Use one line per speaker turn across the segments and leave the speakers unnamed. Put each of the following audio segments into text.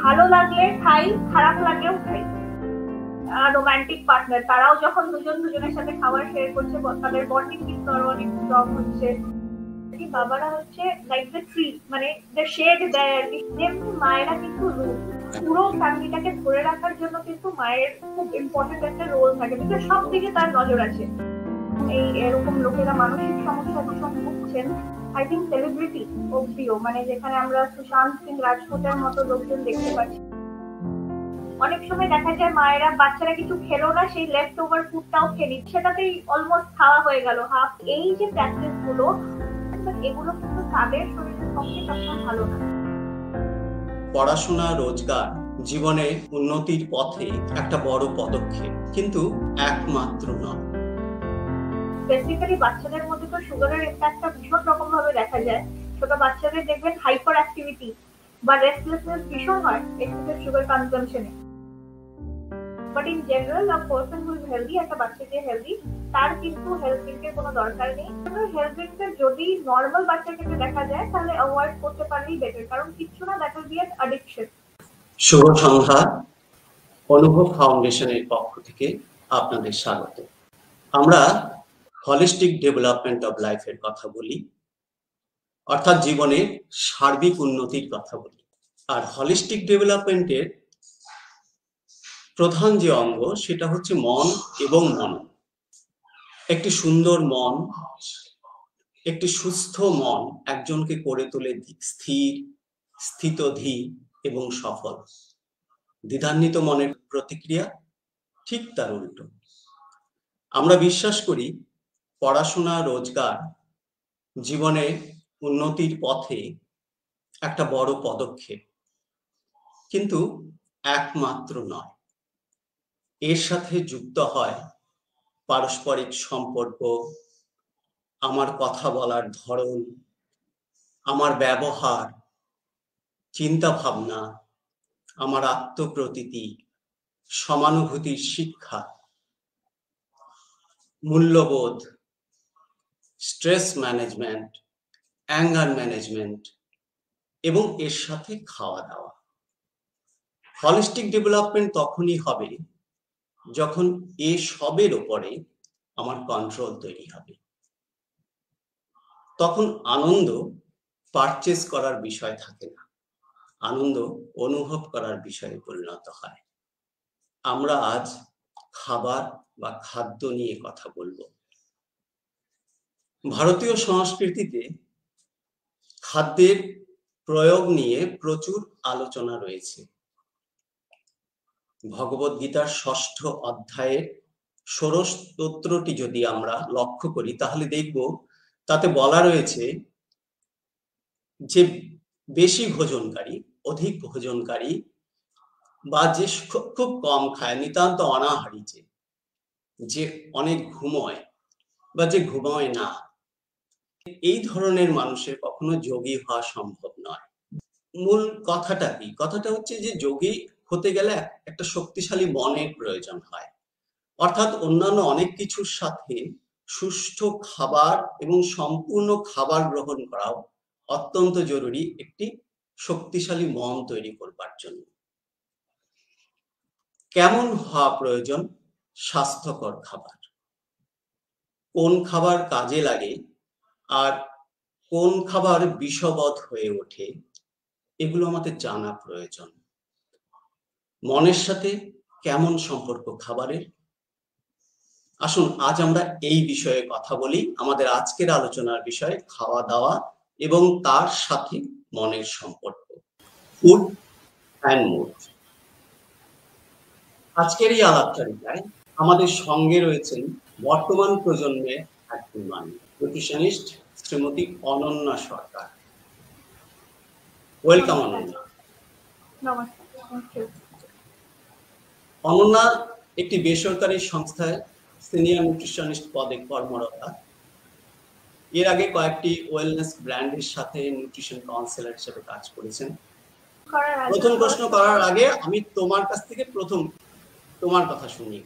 ভালো লাগলে খাই, খারাপ লাগলেও খাই। রোমান্টিক পার্টনার তারাও যখন দুজন দুজনের সাথে খাবার শেয়ার করছে, তাদের বন্ডিং কিন্তু আরো অনেক স্ট্রং হচ্ছে। বাবারা হচ্ছে লাইক দ্য ট্রি, মানে দ্য শেড দেয় আর কি। যেমনি মায়েরা কিন্তু পুরো ফ্যামিলিটাকে ধরে রাখার জন্য কিন্তু মায়ের খুব ইম্পর্টেন্ট একটা রোল থাকে, বিকজ সব দিকে তার নজর আছে। এই এরকম লোকেরা মানসিক সমস্যার সম্মুখীন হচ্ছেন, আই থিঙ্ক সেলিব্রিটি অবধিও, মানে যেখানে আমরা সুশান্ত সিং রাজপুতের মতো লোকজন দেখতে পাচ্ছি। অনেক সময় দেখা যায় মায়েরা বাচ্চারা কিছু খেলো না, সেই লেফট ওভার ফুডটাও খেয়ে নিচ্ছে, সেটাতেই অলমোস্ট খাওয়া হয়ে গেল হাফ। এই যে প্র্যাকটিস গুলো, এগুলো কিন্তু তাদের শরীরের পক্ষে সবসময় ভালো না।
পড়াশোনা, রোজগার জীবনে উন্নতির পথে একটা বড় পদক্ষেপ, কিন্তু একমাত্র নয়।
বেসিক্যালি বাচ্চাদের মধ্যে তো সুগারের ইম্প্যাক্টটা ভীষণ রকম ভাবে দেখা যায়। ছোট বাচ্চাদের দেখবেন হাইপার অ্যাক্টিভিটি বা রেস্টলেসনেস ভীষণ হয় এক্সেসিভ সুগার কনজাম্পশনে। But in general a person who is healthy, একটা বাচ্চা যে হেলদি, তার কিন্তু হেলথ ড্রিঙ্কের কোনো দরকার নেই। হেলথ ড্রিঙ্কের যদি নর্মাল বাচ্চার ক্ষেত্রে দেখা যায় তাহলে অ্যাভয়েড করতে পারলেই বেটার, কারণ কিচ্ছু না, that will be an addiction.
শুভ সন্ধ্যা। অনুভব ফাউন্ডেশনের পক্ষ থেকে আপনাদের স্বাগত। আমরা হলিস্টিক ডেভেলপমেন্ট অফ লাইফের কথা বলি, অর্থাৎ জীবনের সার্বিক উন্নতির কথা বলি। আর হলিস্টিক ডেভেলপমেন্টের প্রধান যে অঙ্গ সেটা হচ্ছে মন এবং মন। একটি সুন্দর মন, একটি সুস্থ মন একজনকে করে তোলে স্থির, স্থিতধী এবং সফল। দ্বিধান্বিত মনের প্রতিক্রিয়া ঠিক তার উল্টো। আমরা বিশ্বাস করি পড়াশোনা, রোজগার জীবনে উন্নতির পথে একটা বড় পদক্ষেপ, কিন্তু একমাত্র নয়। এর সাথে যুক্ত হয় পারস্পরিক সম্পর্ক, আমার কথা বলার ধরন, আমার ব্যবহার, চিন্তা ভাবনা, আমার আত্মপ্রতীতি, সমানুভূতির শিক্ষা, মূল্যবোধ, স্ট্রেস ম্যানেজমেন্ট, অ্যাঙ্গার ম্যানেজমেন্ট এবং এর সাথে খাওয়া দাওয়া। হলিস্টিক ডেভেলপমেন্ট তখনই হবে যখন সবের উপরে আমার কন্ট্রোল তৈরি হবে। তখন আনন্দ পারচেজ করার বিষয় থাকে না, আনন্দ অনুভব করার বিষয়ে পরিণত হয়। আমরা আজ খাবার বা খাদ্য নিয়ে কথা বলবো। ভারতীয় সংস্কৃতিতে খাদ্যের প্রয়োগ নিয়ে প্রচুর আলোচনা রয়েছে। ভগবদ্গীতার ৬ষ্ঠ অধ্যায়ের ষোড়শ স্তোত্রটি যদি আমরা লক্ষ্য করি তাহলে দেখব তাতে বলা রয়েছে যে বেশি ভোজনকারী, অধিক ভোজনকারী বা যে খুব কম খায়, নিতান্ত অনাহারী, যে অনেক ঘুমোয় বা যে ঘুমায় না, এই ধরনের মানুষের কখনো যোগী হওয়া সম্ভব নয়। মূল কথাটা কি? কথাটা হচ্ছে যে যোগী হতে গেলে একটা শক্তিশালী মনের প্রয়োজন হয়, অর্থাৎ অন্যান্য অনেক কিছুর সাথে সুষ্ঠু খাবার এবং সম্পূর্ণ খাবার গ্রহণ করাও অত্যন্ত জরুরি একটি শক্তিশালী মন তৈরি করবার জন্য। কেমন হওয়া প্রয়োজন? স্বাস্থ্যকর খাবার। কোন খাবার কাজে লাগে আর কোন খাবার বিষবৎ হয়ে ওঠে, এগুলো আমাদের জানা প্রয়োজন। মনের সাথে কেমন সম্পর্ক খাবারের? আসুন আজ আমরা এই বিষয়ে কথা বলি। আমাদের আজকের আলোচনার বিষয় খাওয়া দাওয়া এবং তার সাথে মনের সম্পর্ক, ফুড অ্যান্ড মুড। আজকের এই আলাপচারিতায় আমাদের সঙ্গে রয়েছেন বর্তমান প্রজন্মের একজন মানুষ, নিউট্রিশনিস্ট শ্রীমতী অনন্যা সরকার। ওয়েলকাম অনন্যা।
নমস্কার।
অনন্যা একটি বেসরকারি সংস্থায় সিনিয়র নিউট্রিশনিস্ট পদে কর্মরতা। এর আগে কয়েকটি ওয়েলনেস ব্র্যান্ডের সাথে নিউট্রিশন কাউন্সিলর হিসেবে কাজ করেছেন। প্রথম প্রশ্ন করার আগে আমি তোমার কাছ থেকে তোমার কথা শুনি।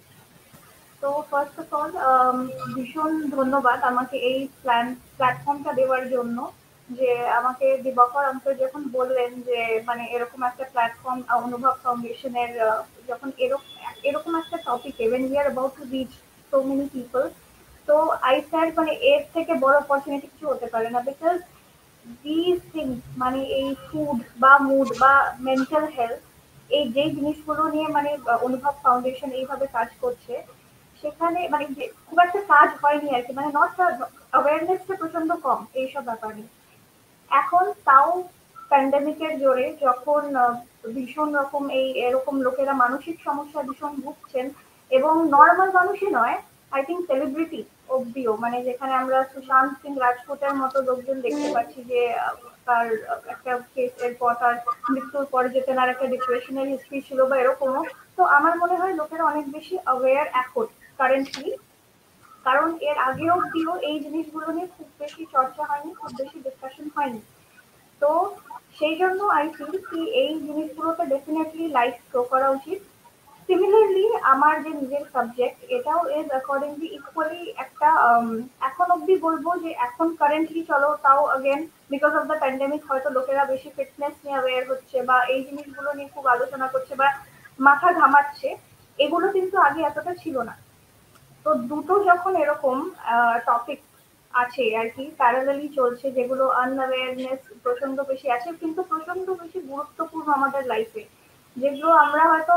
তো ফার্স্ট অফ অল ভীষণ ধন্যবাদ আমাকে এই প্ল্যাটফর্মটা দেওয়ার জন্য। যে আমাকে দিবাকর আঙ্কেল যখন বললেন যে মানে এরকম একটা প্ল্যাটফর্ম অনুভব ফাউন্ডেশনের যখন এরকম একটা টপিকে when we are about to reach so many people, তো আই স্যার মানে এর থেকে বড় অপরচুনিটি কিছু হতে পারে না, বিকজ দিস থিংস মানে এই ফুড বা মুড বা মেন্টাল হেলথ, এই যে জিনিসগুলো নিয়ে মানে অনুভব ফাউন্ডেশন এইভাবে কাজ করছে, সেখানে মানে যে খুব একটা কাজ হয়নি আর কি, মানে নট অ্যাওয়ারনেসটা প্রচন্ড কম এইসব ব্যাপারে। এখন তাও প্যান্ডেমিকের জোরে যখন ভীষণ রকম এরকম লোকেরা মানসিক সমস্যা ভীষণ ভুগছেন, এবং নর্মাল মানুষই নয়, আই থিঙ্ক সেলিব্রিটি অব্দিও, মানে যেখানে আমরা সুশান্ত সিং রাজপুতের মতো লোকজন দেখতে পাচ্ছি যে তার একটা কেসের পর তার মৃত্যুর পরে যে তার একটা ডিপ্রেশনের হিস্ট্রি ছিল বা এরকমও। তো আমার মনে হয় লোকেরা অনেক বেশি অ্যাওয়্যার এখন কারেন্টলি, কারণ এর আগে অব্দিও এই জিনিসগুলো নিয়ে খুব বেশি চর্চা হয়নি, খুব বেশি ডিসকাশন হয়নি। তো সেই জন্য আই ফিল কি এই জিনিসগুলোতে ডেফিনেটলি লাইট শো করা উচিত। সিমিলারলি আমার যে নিজের সাবজেক্ট এটাও এজ অ্যাকর্ডিংলি ইকুয়ালি একটা এখন অব্দি বলবো যে এখন কারেন্টলি চলো তাও again because of the pandemic হয়তো লোকেরা বেশি ফিটনেস নিয়ে অ্যাওয়্যার হচ্ছে বা এই জিনিসগুলো নিয়ে খুব আলোচনা করছে বা মাথা ঘামাচ্ছে, এগুলো কিন্তু আগে এতটা ছিল না। তো দুটো যখন এরকম টপিক আছে আর কি প্যারালালি চলছে, যেগুলো আনঅ্যাওয়ারনেস প্রচন্ড বেশি আছে কিন্তু প্রচন্ড বেশি গুরুত্বপূর্ণ আমাদের লাইফে, যেগুলো আমরা হয়তো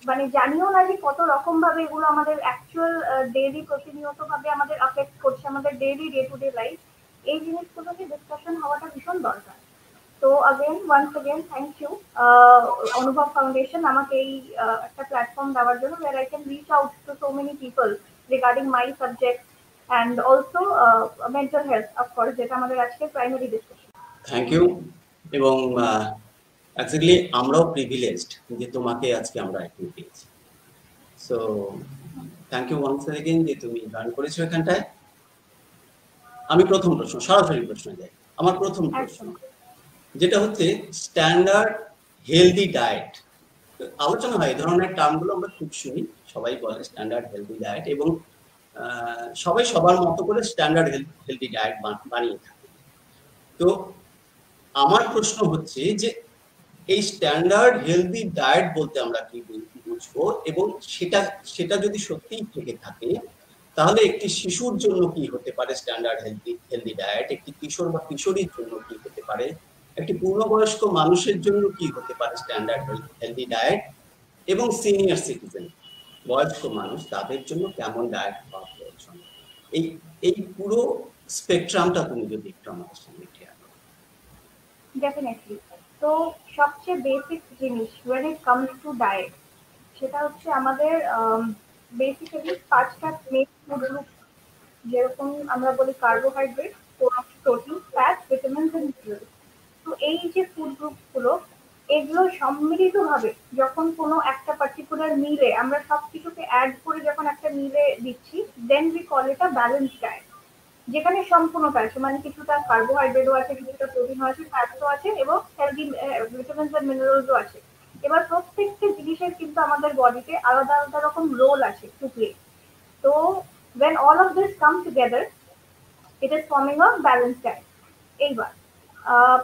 মানে জানিও না যে কত রকম ভাবে এগুলো আমাদের অ্যাকচুয়াল ডেইলি প্রতিনিয়ত ভাবে আমাদের আফেক্ট করছে আমাদের daily day to day life, এই জিনিসগুলো নিয়ে ডিসকাশন হওয়াটা ভীষণ দরকার। তো again once again thank you Anubhav foundation আমাকে এই একটা প্ল্যাটফর্ম দেওয়ার জন্য, where I can reach out to so many people regarding my subject and also mental health of course, যেটা আমাদের আজকে প্রাইমারি ডিসকাশন।
Thank you. এবং অ্যাকচুয়ালি আমরাও প্রিভিলেজড যে তোমাকে আজকে আমরা একটু পেয়েছি। So thank you once again যে তুমি জয়েন করেছো এখানটায়। আমি প্রথম প্রশ্ন, সরাসরি প্রশ্নে যাই। আমার প্রথম প্রশ্ন যেটা হচ্ছে স্ট্যান্ডার্ড হেলদি ডায়েট। আলোচনা হয় এই ধরনের টার্মগুলো আমরা খুব শুনি, সবাই বলে স্ট্যান্ডার্ড হেলদি ডায়েট, এবং সবাই সবার মতো করে স্ট্যান্ডার্ড হেলদি ডায়েট বানিয়ে থাকে। তো আমার প্রশ্ন হচ্ছে যে এই স্ট্যান্ডার্ড হেলদি ডায়েট বলতে আমরা কি বুঝবো, এবং সেটা যদি সত্যিই থেকে থাকে তাহলে একটি শিশুর জন্য কি হতে পারে স্ট্যান্ডার্ড হেলদি ডায়েট, একটি কিশোর বা কিশোরীর জন্য কি হতে পারে, একটি পূর্ণবয়স্ক মানুষের জন্য কি হতে পারে স্ট্যান্ডার্ড হেলদি ডায়েট, এবং সিনিয়র সিটিজেন বয়স্ক মানুষ তাদের জন্য কেমন ডায়েট হওয়া প্রয়োজন, এই এই পুরো স্পেকট্রামটা তুমি যদি একটু আমাদের সামনে ক্লিয়ার করো।
ডেফিনেটলি। তো সবচেয়ে বেসিক জিনিস when it comes to diet, সেটা হচ্ছে আমাদের বেসিক্যালি 5টা মেইন ফুড গ্রুপ, যেরকম আমরা বলি carbohydrate, protein, fat, vitamins and minerals. তো এই যে ফুড গ্রুপগুলো, এগুলো সম্মিলিতভাবে যখন কোনো একটা পার্টিকুলার মিলে আমরা সবকিছুকে অ্যাড করে যখন একটা মিলে দিচ্ছি, then we call it a balance diet, যেখানে সম্পূর্ণটা আছে, মানে কিছুটা কার্বোহাইড্রেটও আছে, কিছুটা প্রোটিনও আছে, ফ্যাটও আছে এবং হেলদি ভিটামিনস এন্ড মিনারেলসও আছে। এবার প্রত্যেকটা জিনিসের কিন্তু আমাদের বডিতে আলাদা আলাদা রকম রোল আছে টু প্লে। তো when all of this come together, it is forming a balanced diet. এইবার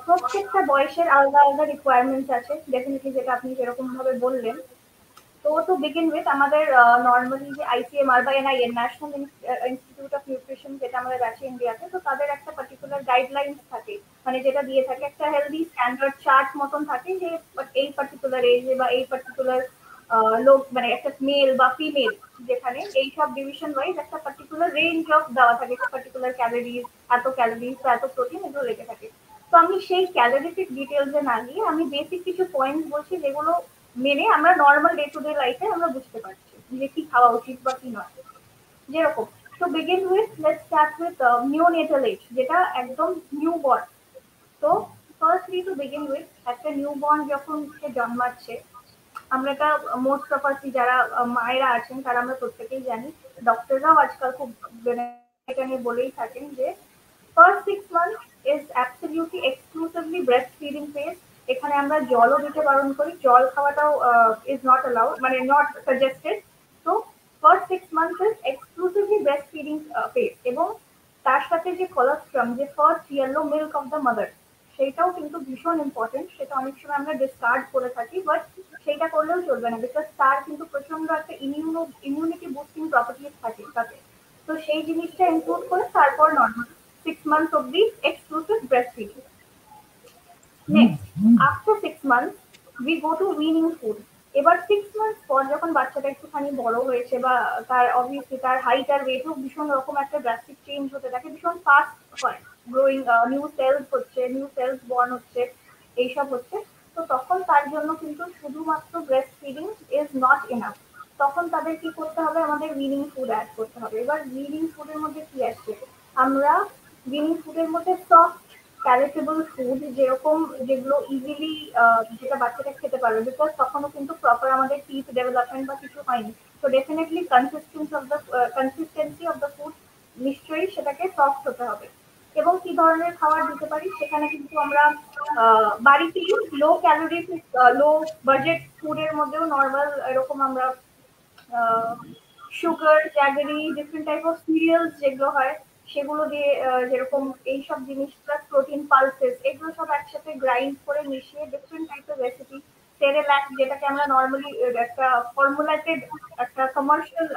প্রত্যেকটা বয়সের আলাদা আলাদা রিকোয়ারমেন্টস আছে ডেফিনেটলি, যেটা আপনি যেরকম ভাবে বললেন। তো টু বিগিন উইথ আমাদের নর্মালি যে আইসিএমআর বা এনআইএন ন্যাশনাল ইনস্টিটিউট অফ নিউট্রিশন যেটা আমাদের আছে ইন্ডিয়াতে, তো তাদের একটা পার্টিকুলার গাইডলাইন্স থাকে, মানে যেটা দিয়ে থাকে একটা হেলদি স্ট্যান্ডার্ড চার্ট মতন থাকে যে এই পার্টিকুলার এজে বা এই পার্টিকুলার লোক মানে একটা মেল বা ফিমেল, যেখানে এই সব ডিভিশন ওয়াইজ একটা পার্টিকুলার রেঞ্জ অফ দেওয়া থাকে, একটা পার্টিকুলার ক্যালোরিজ, এত ক্যালোরিজ বা এত প্রোটিন, এগুলো লেগে থাকে। তো আমি সেই ক্যালোরিফিক ডিটেলসে না গিয়ে আমি বেসিক কিছু পয়েন্টস বলছি যেগুলো মেনে আমরা নর্মাল ডে টু ডে লাইফে আমরা বুঝতে পারছি যে কি খাওয়া উচিত বা কি নয়। যেরকম তো begin with let's start with neonatal age, যেটা একদম নিউ বর্ন। তো ফার্স্টলি টু বিগিন উইথ একটা নিউ বর্ন যখন সে জন্মাচ্ছে, আমরা এটা মোস্ট অফ আস যারা মায়েরা আছেন তারা আমরা প্রত্যেকেই জানি, ডক্টররাও আজকাল খুব এটা নিয়ে বলেই থাকেন যে first 6 months is absolutely exclusively breast feeding phase. এখানে আমরা জলও দিতে বারণ করি, জল খাওয়াটাও ইজ নট অ্যালাউড, মানে নট সাজেস্টেড। তো first 6 months is exclusively breast feeding phase, এবং তার সাথে যে কলোস্ট্রাম, যে first yellow milk of the mother, সেইটাও কিন্তু ভীষণ ইম্পর্টেন্ট। সেটা অনেক সময় আমরা ডিসকার্ড করে থাকি, বাট সেইটা করলেও চলবে না, বিকজ তার কিন্তু প্রচন্ড একটা ইমিউনিটি বুস্টিং প্রপার্টিজ থাকে তাতে। তো সেই জিনিসটা ইনক্লুড করে তারপর নর্মাল 6 months অব্দি exclusive breast feeding. Next, after 6 months we go to winning food. এবার 6 months পর যখন বাচ্চাটা একটুখানি বড় হয়েছে, বা তার অবভিয়াসলি তার হাইট আর ওয়েটও ভীষণ রকম একটা ড্রাস্টিক চেঞ্জ হতে থাকে, ভীষণ ফাস্ট হয় গ্রোয়িং, নিউ সেলস হচ্ছে, নিউ সেলস বর্ন হচ্ছে, এইসব হচ্ছে। তো তখন তার জন্য কিন্তু শুধুমাত্র breast feeding is not enough. তখন তাদের কি করতে হবে, আমাদের উইনিং ফুড অ্যাড করতে হবে। এবার উইনিং ফুডের মধ্যে কি আসছে, আমরা উইনিং ফুডের মধ্যে সফট প্যালেটেবল ফুড, যেরকম যেগুলো ইজিলি যেটা বাচ্চাটা খেতে পারবে, বিকজ তখনও কিন্তু প্রপার আমাদের টিথ ডেভেলপমেন্ট বা কিছু হয়নি। তো definitely consistency of the food নিশ্চয়ই সেটাকে সফট হতে হবে। এবং কি ধরনের খাবার দিতে পারি, সেখানে কিন্তু আমরা বাড়িতেই লো ক্যালোরি, লো বাজেট ফুডের মধ্যেও নর্মাল এরকম আমরা sugar, jaggery, different type of serials যেগুলো হয় সেগুলো দিয়ে, যেরকম এইসব জিনিস প্লাস প্রোটিন পালসেস, এগুলো সব একসাথে গ্রাইন্ড করে মিশিয়ে ডিফারেন্ট টাইপের রেসিপি, সেরেল্যাক যেটাকে আমরা নর্মালি একটা ফর্মুলেটেড একটা কমার্শিয়াল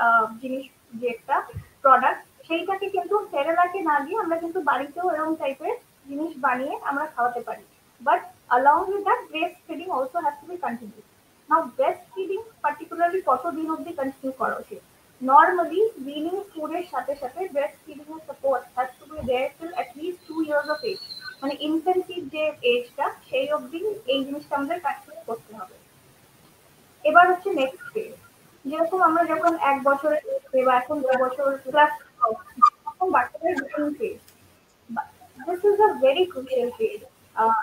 জিনিস, যে একটা প্রোডাক্ট, সেইটাকে কিন্তু সেরেল্যাকে না দিয়ে আমরা কিন্তু বাড়িতেও এরকম টাইপের জিনিস বানিয়ে আমরা খাওয়াতে পারি। But along with that, breastfeeding also has to be continued. Now, breastfeeding particularly কতদিন অবধি কন্টিনিউ করা উচিত? নর্মালি উইনিং ফুডের সাথে সাথে breastfeeding এর support has to be there till at least 2 years of age, মানে ইনফ্যান্সির যে এজটা সেই অবধি এই জিনিসটা আমাদের কন্টিনিউ করতে হবে। এবার হচ্ছে নেক্সট ফেজ, যেরকম আমরা যখন 1 বছরের বা এখন 2 বছর প্লাস, তখন বাচ্চাদের growing phase. This is a very crucial phase.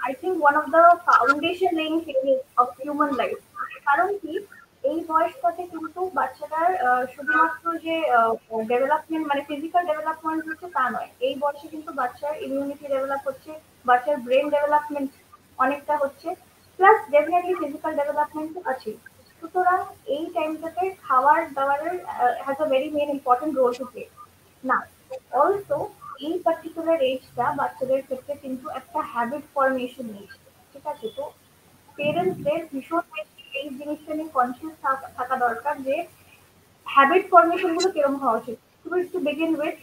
I think one of the foundation laying phases of human life. কারণ কি, এই বয়সটাতে কিন্তু বাচ্চাটার শুধুমাত্র যে ডেভেলপমেন্ট, মানে ফিজিক্যাল ডেভেলপমেন্ট হচ্ছে তা নয়, এই বয়সে কিন্তু বাচ্চার ইমিউনিটি ডেভেলপ হচ্ছে, বাচ্চার ব্রেন ডেভেলপমেন্ট অনেকটা হচ্ছে, প্লাস ডেফিনেটলি ফিজিক্যাল ডেভেলপমেন্ট আছে। সুতরাং এই টাইমটাতে খাবার দাবারের has a very main important role to play. না, অলসো এই পার্টিকুলার এজটা বাচ্চাদের ক্ষেত্রে কিন্তু একটা হ্যাবিট ফর্মেশন এজ, ঠিক আছে? তো পেরেন্টসদের ভীষণ বেশি এই জিনিসটা নিয়ে কনসিয়াস থাকা দরকার যে হ্যাবিট ফর্মেশন গুলো কিরকম হওয়া উচিত। Two begin with,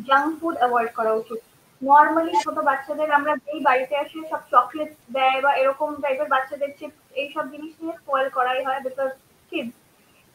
junk food avoid করা উচিত। নর্মালি ছোট বাচ্চাদের আমরা যেই বাড়িতে আসে সব চকলেট দেয় বা এরকম টাইপের বাচ্চাদের চিপস এইসব জিনিস নিয়ে স্পয়েল করাই হয়, বিকজ কিডস।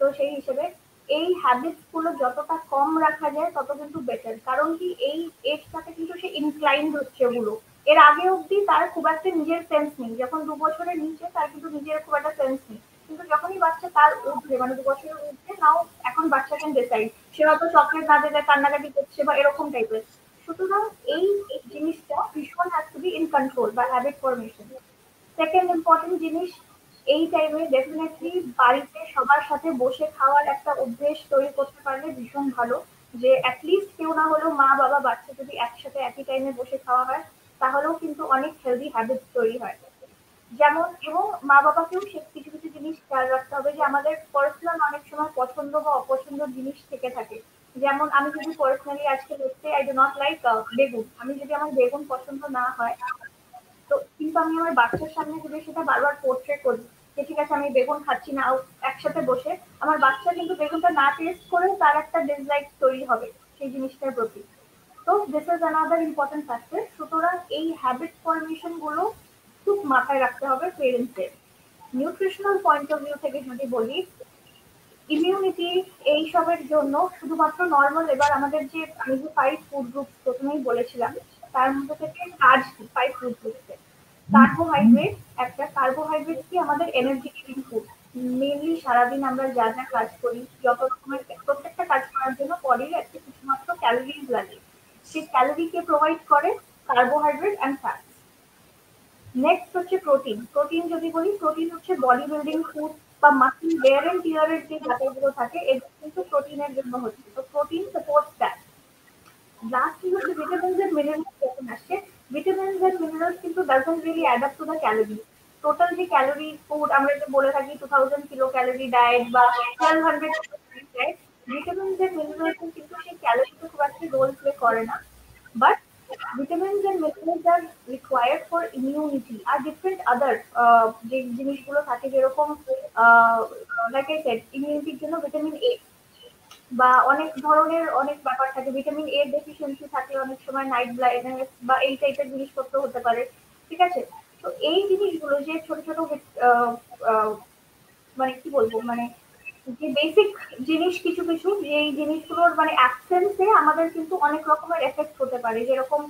তো সেই হিসেবে এই হ্যাবিটস গুলো যতটা কম রাখা যায় তত কিন্তু বেটার। কারণ কি, এই এজটাতে কিন্তু সে ইনক্লাইন্ড হচ্ছে ওগুলো। এর আগে অবধি তার খুব একটা নিজের সেন্স নেই, যখন 2 বছরের নিচে তার কিন্তু নিজের খুব একটা সেন্স নেই। কিন্তু যখনই বাচ্চা তার উঠবে, মানে 2 বছরের উঠবে, নাও এখন বাচ্চা ক্যান ডিসাইড, সে হয়তো চকলেট না দিলে কান্নাকাটি করছে বা এরকম টাইপের। সুতরাং এই জিনিসটা ভীষণ has to be in control বা হ্যাবিট ফরমেশন। সেকেন্ড ইম্পর্টেন্ট জিনিস, এই টাইমে ডেফিনেটলি বাড়িতে সবার সাথে বসে খাওয়ার একটা অভ্যেস তৈরি করতে পারলে ভীষণ ভালো। যে অ্যাটলিস্ট কেউ না হলেও মা বাবা বাচ্চা যদি একসাথে একই টাইমে বসে খাওয়া হয়, তাহলেও কিন্তু অনেক হেলদি হ্যাবিটস তৈরি হয়। যেমন, এবং মা বাবাকেও সে কিছু কিছু জিনিস খেয়াল রাখতে হবে, যে আমাদের পার্সোনাল অনেক সময় পছন্দ বা অপছন্দ জিনিস থেকে থাকে। যেমন আমি যদি পার্সোনালি আজকে দেখতে আই ডু নট লাইক বেগুন, আমি যদি আমার বেগুন পছন্দ না হয়, তো কিন্তু আমি আমার বাচ্চার সামনে যদি সেটা বারবার পোর্ট্রে করি যে ঠিক আছে আমি বেগুন খাচ্ছি না, একসাথে বসে, আমার বাচ্চা কিন্তু বেগুনটা না টেস্ট করে তার একটা ডিসলাইক তৈরি হবে সেই জিনিসটার প্রতি। তো this is another important factor. সুতরাং এই হ্যাবিট ফরমেশন গুলো খুব মাথায় রাখতে হবে পেরেন্টসদের। নিউট্রিশনাল পয়েন্ট অফ ভিউ থেকে যদি বলি, ইমিউনিটি এইসবের জন্য শুধুমাত্র নর্মাল, এবার আমাদের যে আমি যে 5 ফুড গ্রুপ প্রথমেই বলেছিলাম, তার মধ্যে থেকে কাজ কি 5 ফুড গ্রুপে, কার্বোহাইড্রেট একটা, কার্বোহাইড্রেট কি আমাদের এনার্জি গিভিং ফুড। মেনলি সারাদিন আমরা যা যা কাজ করি, যত রকমের প্রত্যেকটা কাজ করার জন্য বডির একটা কিছুমাত্র ক্যালোরিজ লাগে, সেই ক্যালোরিকে প্রোভাইড করে কার্বোহাইড্রেট অ্যান্ড ফ্যাট। নেক্সট হচ্ছে প্রোটিন। প্রোটিন যদি বলি, প্রোটিন হচ্ছে বডি বিল্ডিং ফুড বা মাসল ওয়্যার এন্ড টিয়ারের যে জায়গাগুলো থাকে, এগুলো কিন্তু প্রোটিনের জন্য হচ্ছে। তো প্রোটিন সাপোর্টস দ্যাট। লাস্টলি হচ্ছে ভিটামিনস এন্ড মিনারেলস যখন আসছে, ভিটামিনস এন্ড মিনারেলস কিন্তু doesn't really add up to the calorie. Total যে ক্যালোরি ফুড আমরা যে বলে থাকি 2000 কিলো ক্যালোরি ডায়েট বা 1200 ডায়েট, ভিটামিনস এন্ড মিনারেলস কিন্তু সেই ক্যালোরিতে খুব একটা রোল প্লে করে না। but vitamins and minerals are required for immunity R different other যে জিনিসগুলো থাকে যেরকম like I said immunity জন্য ভিটামিন এ বা অনেক ধরনের অনেক ব্যাপার থাকে ভিটামিন এ ডেফিসিয়েন্সি থাকলে অনেক সময় নাইট ব্লাইন্ডনেস বা এই টাইপের জিনিসপত্র হতে পারে ঠিক আছে তো এই জিনিসগুলো যে ছোট ছোট আহ, মানে কি বলবো মানে যে বেসিক জিনিস কিছু কিছু যেই জিনিসগুলোর মানে অ্যাবসেন্সে আমাদের কিন্তু অনেক রকমের এফেক্ট হতে পারে যেরকম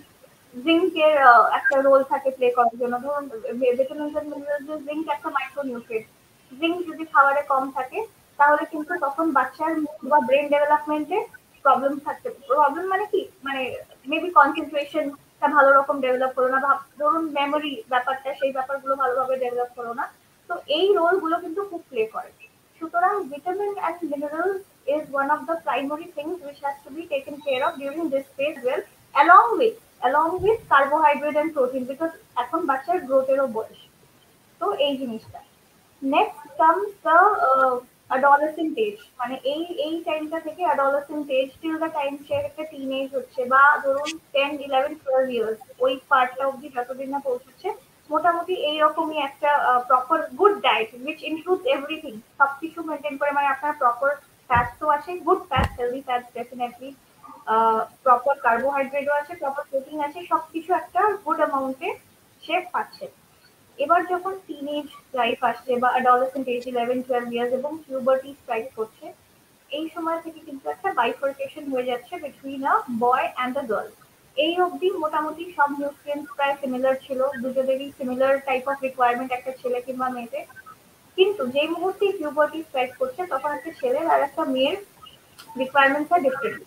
জিঙ্কের একটা রোল থাকে প্লে করার জন্য ধরুন ভিটামিনস এন্ড মিনারেলস জিঙ্ক একটা মাইক্রোনিউট্রিয়েন্ট জিঙ্ক যদি খাবারে কম থাকে তাহলে কিন্তু তখন বাচ্চার বা ব্রেন ডেভেলপমেন্টে প্রবলেম থাকতে প্রবলেম মানে কি মানে মেবি কনসেন্ট্রেশনটা ভালো রকম ডেভেলপ হলো না বা ধরুন মেমোরি ব্যাপারটা সেই ব্যাপারগুলো ভালোভাবে ডেভেলপ হলো না তো এই রোলগুলো কিন্তু খুব প্লে করে সুতরাং vitamin and minerals is one of the primary things which has to be taken care of during this phase well along with carbohydrate and protein because এখন বাচ্চার গ্রোথেরও বয়স তো এই জিনিসটা next comes the adolescent age মানে এই টাইমটা থেকে adolescent age till the time সে একটা টিনেজ হচ্ছে বা ধরুন 10, 11, 12 ইয়ার্স ওই পার্টটা অবধি যতদিন না পৌঁছচ্ছে মোটামুটি এইরকমই একটা proper good diet which includes everything সবকিছু মেনটেন করে মানে আপনার প্রপার ফ্যাটস তো আছে good fats healthy fats definitely proper কার্বোহাইড্রেটও আছে প্রপার প্রোটিন আছে সবকিছু একটা গুড অ্যামাউন্টে সে পাচ্ছে এবার যখন টিনেজ লাইফ আসছে বা অ্যাডোলেসেন্ট এজ 11, 12 ইয়ার্স এবং পিউবার্টি স্ট্রাইক করছে এই সময় থেকে কিন্তু একটা বাইফার্কেশন হয়ে যাচ্ছে between a boy and a girl এই অবধি মোটামুটি সব নিউট্রিয়েন্টস প্রায় সিমিলার ছিল দুজনেরই সিমিলার টাইপ অফ রিকোয়ারমেন্ট একটা ছেলে কিংবা মেয়েতে কিন্তু যেই মুহূর্তে পিউবার্টি স্ট্রাইক করছে তখন একটা ছেলের আর একটা মেয়ের requirements are different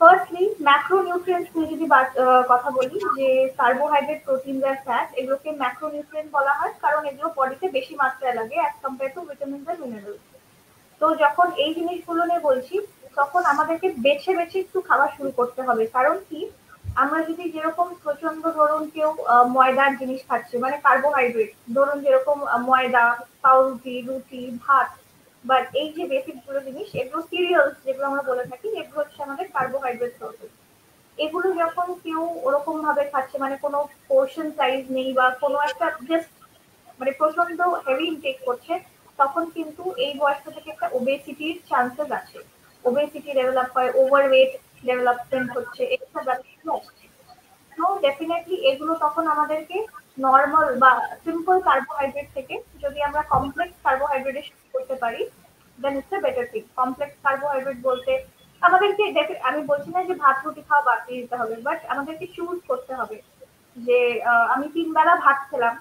firstly macronutrients নিয়ে যদি কথা বলি যে কার্বোহাইড্রেট প্রোটিন আর ফ্যাট এগুলোকে ম্যাক্রোনিউট্রিয়েন্ট বলা হয় কারণ এগুলো বডিতে বেশি মাত্রায় লাগে অ্যাজ কম্পেয়ার টু ভিটামিনস আর মিনারেলস তো যখন এই জিনিসগুলো নিয়ে বলছি তখন আমাদেরকে বেছে বেছে একটু খাওয়া শুরু করতে হবে কারণ কি আমরা যদি যেরকম প্রচন্ড ধরুন কেউ ময়দার জিনিস খাচ্ছে মানে কার্বোহাইড্রেট ধরুন যেরকম ময়দা পাউরুটি রুটি ভাত বাট এই যে বেসিক গুলো জিনিস এগুলো সিরিয়ালস যেগুলো আমরা বলে থাকি এগুলো হচ্ছে আমাদের কার্বোহাইড্রেট সোর্সেস এগুলো যখন কেউ ওরকম ভাবে খাচ্ছে মানে কোনো পোর্শন সাইজ নেই বা কোনো একটা জাস্ট মানে প্রচন্ড হেভি ইনটেক করছে তখন কিন্তু এই বয়সটা থেকে একটা ওবেসিটির চান্সেস আছে ওবেসিটি ডেভেলপ হয় ওভারওয়েট ডেভেলপমেন্ট হচ্ছে এইসব ব্যাপারগুলো আসছে তো ডেফিনেটলি এগুলো তখন আমাদেরকে নর্মাল বা সিম্পল কার্বোহাইড্রেট থেকে যদি আমরা কমপ্লেক্স কার্বোহাইড্রেটে শিফট করতে পারি then it's a better thing complex carbohydrate বলতে আমাদেরকে আমি বলছি না যে ভাত রুটি খাওয়া বাদ দিয়ে দিতে হবে বাট আমাদেরকে চুজ করতে হবে যে আমি 3 বেলা ভাত খেলাম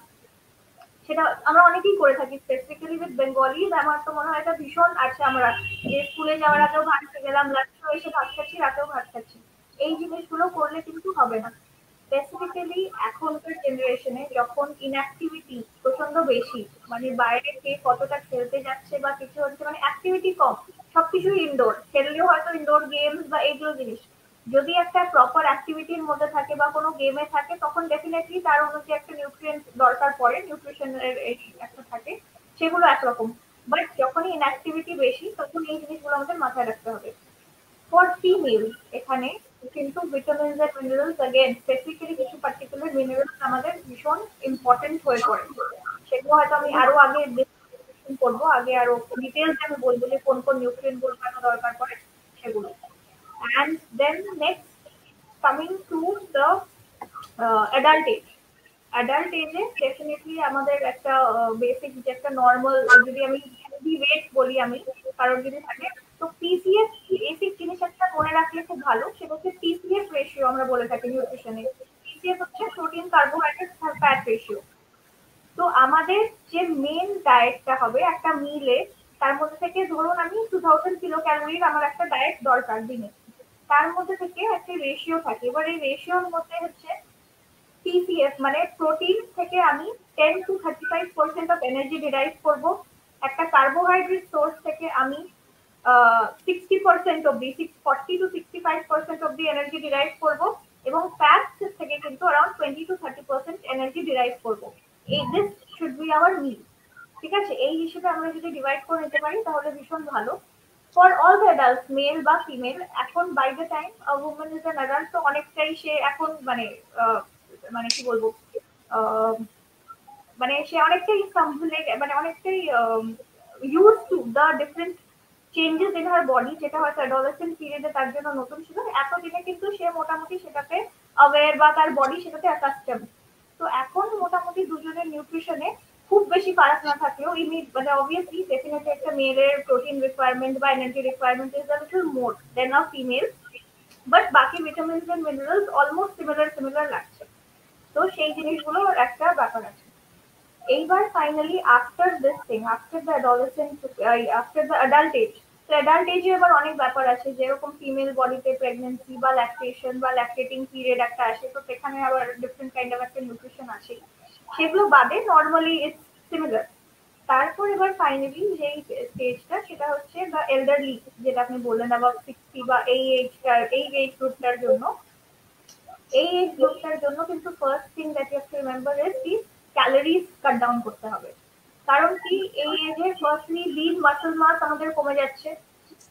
সেটা আমরা অনেকেই করে থাকি স্পেসিফিক্যালি উইথ বেঙ্গলি আমার তো মনে হয় এটা ভীষণ আছে আমরা যে স্কুলে যাওয়ার আগেও ভাত খেয়ে গেলাম লাঞ্চেও এসে ভাত খাচ্ছি রাতেও ভাত খাচ্ছি এই জিনিসগুলো করলে কিন্তু হবে না স্পেসিফিক্যালি এখনকার জেনারেশনে যখন ইনঅ্যাক্টিভিটি প্রচন্ড বেশি মানে বাইরে কে কতটা খেলতে যাচ্ছে বা কিছু হচ্ছে মানে অ্যাক্টিভিটি কম সবকিছু ইনডোর খেললেও হয়তো ইনডোর গেমস বা এইগুলো জিনিস যদি একটা প্রপার অ্যাক্টিভিটির মধ্যে থাকে বা কোনো গেমে থাকে তখন ডেফিনেটলি তার অনুযায়ী একটা নিউট্রিয়েন্ট দরকার পড়ে নিউট্রিশনের একটা থাকে সেগুলো একরকম বাট যখনই ইনঅ্যাক্টিভিটি বেশি তখন এই জিনিসগুলো আমাদের মাথায় রাখতে হবে ফর ফিমেল এখানে কিন্তু vitamins and minerals again specifically কিছু পার্টিকুলার মিনারেলস আমাদের ভীষণ ইম্পর্টেন্ট হয়ে পড়ে সেগুলো হয়তো আমি আরো আগে ডিসকাশন করবো আগে আরো ডিটেলস আমি বলবো যে কোন কোন নিউট্রিয়েন্ট গুলো কেন দরকার পড়ে সেগুলো and then next coming to the adult age adult এজে ডেফিনেটলি আমাদের একটা বেসিক যে একটা নর্মাল যদি আমি হেলদি ওয়েট বলি আমি কারোর যদি থাকে তো পিসিএস বেসিক জিনিস একটা মনে রাখলে খুব ভালো সেটা হচ্ছে পিসিএস রেশিও আমরা বলে থাকি নিউট্রিশনে পিসিএস হচ্ছে প্রোটিন কার্বোহাইড্রেট ফ্যাট রেশিও তো আমাদের যে মেন ডায়েটটা হবে একটা মিলে তার মধ্যে থেকে ধরুন আমি 2000 কিলো ক্যালোরির আমার একটা ডায়েট দরকার দিনে তার মধ্যে থেকে একটা রেশিও থাকে এবার এই রেশিওর মধ্যে হচ্ছে টিসিএস মানে প্রোটিন থেকে আমি 10 to 35% অফ এনার্জি ডিরাইভ করব একটা কার্বোহাইড্রেট সোর্স থেকে আমি 60% অব্দি 40 to 65% অব্দি এনার্জি ডিরাইভ করব এবং ফ্যাটস থেকে কিন্তু অ্যারাউন্ড 20 to 30% এনার্জি ডিরাইভ করব এই দিস শুড বি আওয়ার মিল ঠিক আছে এই হিসেবে আমরা যদি ডিভাইড করে নিতে পারি তাহলে ভীষণ ভালো for all the adults male বা ফিমেল, এখন by the time women is an adult, তো অনেকটাই সে এখন মানে কি বলবো, মানে সে অনেকটাই মানে অনেকটাই use to the different changes in her body, যেটা হয়তো অ্যাডোলেসেন্ট পিরিয়ডে তার জন্য নতুন ছিল, এতদিনে কিন্তু সে মোটামুটি সেটাতে অ্যাওয়্যার বা তার বডি সেটাতে অ্যাকাস্টম। তো এখন মোটামুটি দুজনের নিউট্রিশনে খুব বেশি ফারাক না থাকলেও মানে অবভিয়াসলি ডেফিনেটলি একটা মেয়ের প্রোটিন রিকোয়ারমেন্ট বা energy requirement is a little more than a female, but বাকি vitamins and minerals almost similar লাগছে। তো সেই জিনিসগুলোর একটা ব্যাপার আছে। এইবার finally after this thing, after the adolescent, after the adult age, তো অ্যাডাল্ট এজে এবার অনেক ব্যাপার আছে, যেরকম ফিমেল বডিতে প্রেগনেন্সি বা ল্যাকটেশন বা ল্যাকটেটিং পিরিয়ড একটা আসে, তো সেখানে আবার ডিফারেন্ট কাইন্ড অফ একটা নিউট্রিশন আসে, সেগুলো বাদে নর্মালি ইটস সিমিলার। তারপর এবার ফাইনালি যেই স্টেজটা সেটা হচ্ছে দ্য এল্ডারলি, যেটা আপনি বললেন অ্যাবাউট 60 বা এই এজ গ্রুপটার জন্য, এই এজ গ্রুপটার জন্য কিন্তু first thing that you have to remember is কি ক্যালোরিজ কাট ডাউন করতে হবে। কারণ কি এই এজে ফার্স্টলি লিন মাসল মাস আমাদের কমে যাচ্ছে,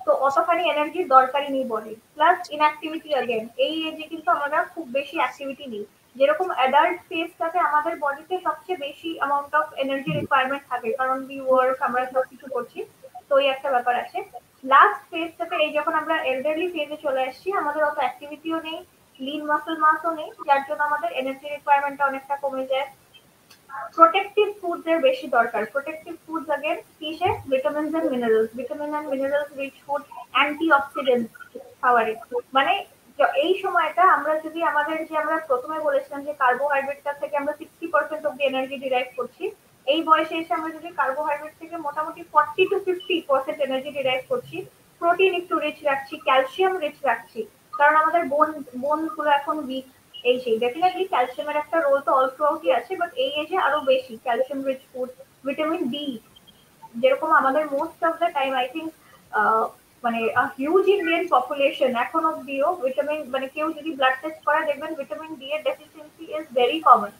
তো অতখানি এনার্জির দরকারই নেই বডি, প্লাস ইনঅ্যাক্টিভিটি अगेन, এই এজে কিন্তু আমরা খুব বেশি অ্যাক্টিভিটি নেই, যেরকম অ্যাডাল্ট ফেজটাতে আমাদের বডিতে সবচেয়ে বেশি অ্যামাউন্ট অফ এনার্জি রিকোয়ারমেন্ট থাকে, কারণ উই ওয়ার্ক, আমরা সব কিছু করছি, তো এই একটা ব্যাপার আছে। লাস্ট ফেজটাতে এই যখন আমরা এল্ডারলি ফেজে চলে আসছি, আমাদের অত অ্যাক্টিভিটিও নেই, লিন মাসল মাসও নেই, যার জন্য আমাদের এনার্জি রিকোয়ারমেন্টটা অনেকটা কমে যায়। প্রোটেক্টিভ ফুডস এর বেশি দরকার। প্রোটেক্টিভ ফুডস अगेन কিসে, vitamins and minerals, vitamin and minerals rich food, antioxidants খাবারে, মানে এই সময়টা আমরা যদি আমাদের যে আমরা প্রথমে বলেছিলাম যে কার্বোহাইড্রেটটা থেকে আমরা 60% অফ দি এনার্জি ডিরাইভ করছি, এই বয়সে এসে আমরা যদি কার্বোহাইড্রেট থেকে মোটামুটি 40 to 50% এনার্জি ডিরাইভ করছি, প্রোটিন একটু রিচ রাখছি, ক্যালসিয়াম রিচ রাখছি, কারণ আমাদের বোন গুলো এখন উইক, এই সেই ডেফিনেটলি ক্যালসিয়ামের একটা রোল তো অল থ্রুআউটই আছে, বাট এই এজে আরো বেশি calcium rich food, vitamin D, যেরকম আমাদের most of the time I think মানে হিউজ ইন্ডিয়ান পপুলেশন এখন অব্দিও ভিটামিন, মানে কেউ যদি ব্লাড টেস্ট করে দেখবেন ভিটামিন ডি এর ডেফিসিয়েন্সি ইজ ভেরি কমন,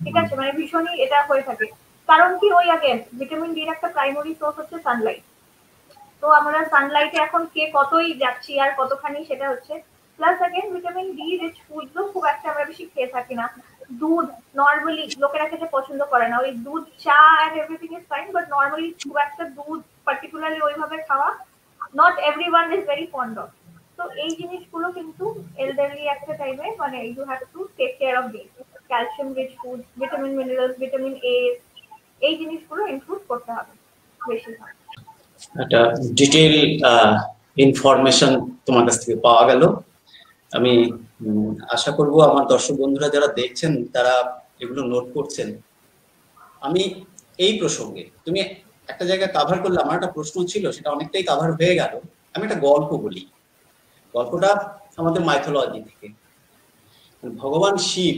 ঠিক আছে, মানে ভীষণই এটা হয়ে থাকে। কারণ কি ওই अगेन ভিটামিন ডি এর একটা প্রাইমারি সোর্স হচ্ছে সানলাইট, তো আমরা সানলাইটে এখন কে কতই যাচ্ছি আর কতখানি সেটা হচ্ছে, plus again vitamin D rich ফুডও খুব একটা আমরা বেশি খেয়ে থাকি না। দুধ নর্মালি লোকেরা খেতে পছন্দ করে না, ওই দুধ চা and everything is fine, but normally খুব একটা দুধ পার্টিকুলারলি ওইভাবে খাওয়া not everyone is very fond of. তো এই জিনিসগুলো কিন্তু এলডারলি একটা টাইমে মানে you have to take care of this calcium rich food, vitamin minerals, vitamin A, এই জিনিসগুলো ইনক্লুড করতে হবে বেশিরভাগ।
একটা ডিটেইল ইনফরমেশন তোমার কাছ থেকে পাওয়া গেল। আমি আশা করব আমার দর্শক বন্ধুরা যারা দেখছেন তারা এগুলো নোট করছেন। আমি এই প্রসঙ্গে তুমি একটা জায়গায় কভার করলে, আমার একটা প্রশ্ন ছিল সেটা অনেকটাই কভার হয়ে গেল। আমি একটা গল্প বলি, গল্পটা আমাদের মাইথোলজি থেকে। ভগবান শিব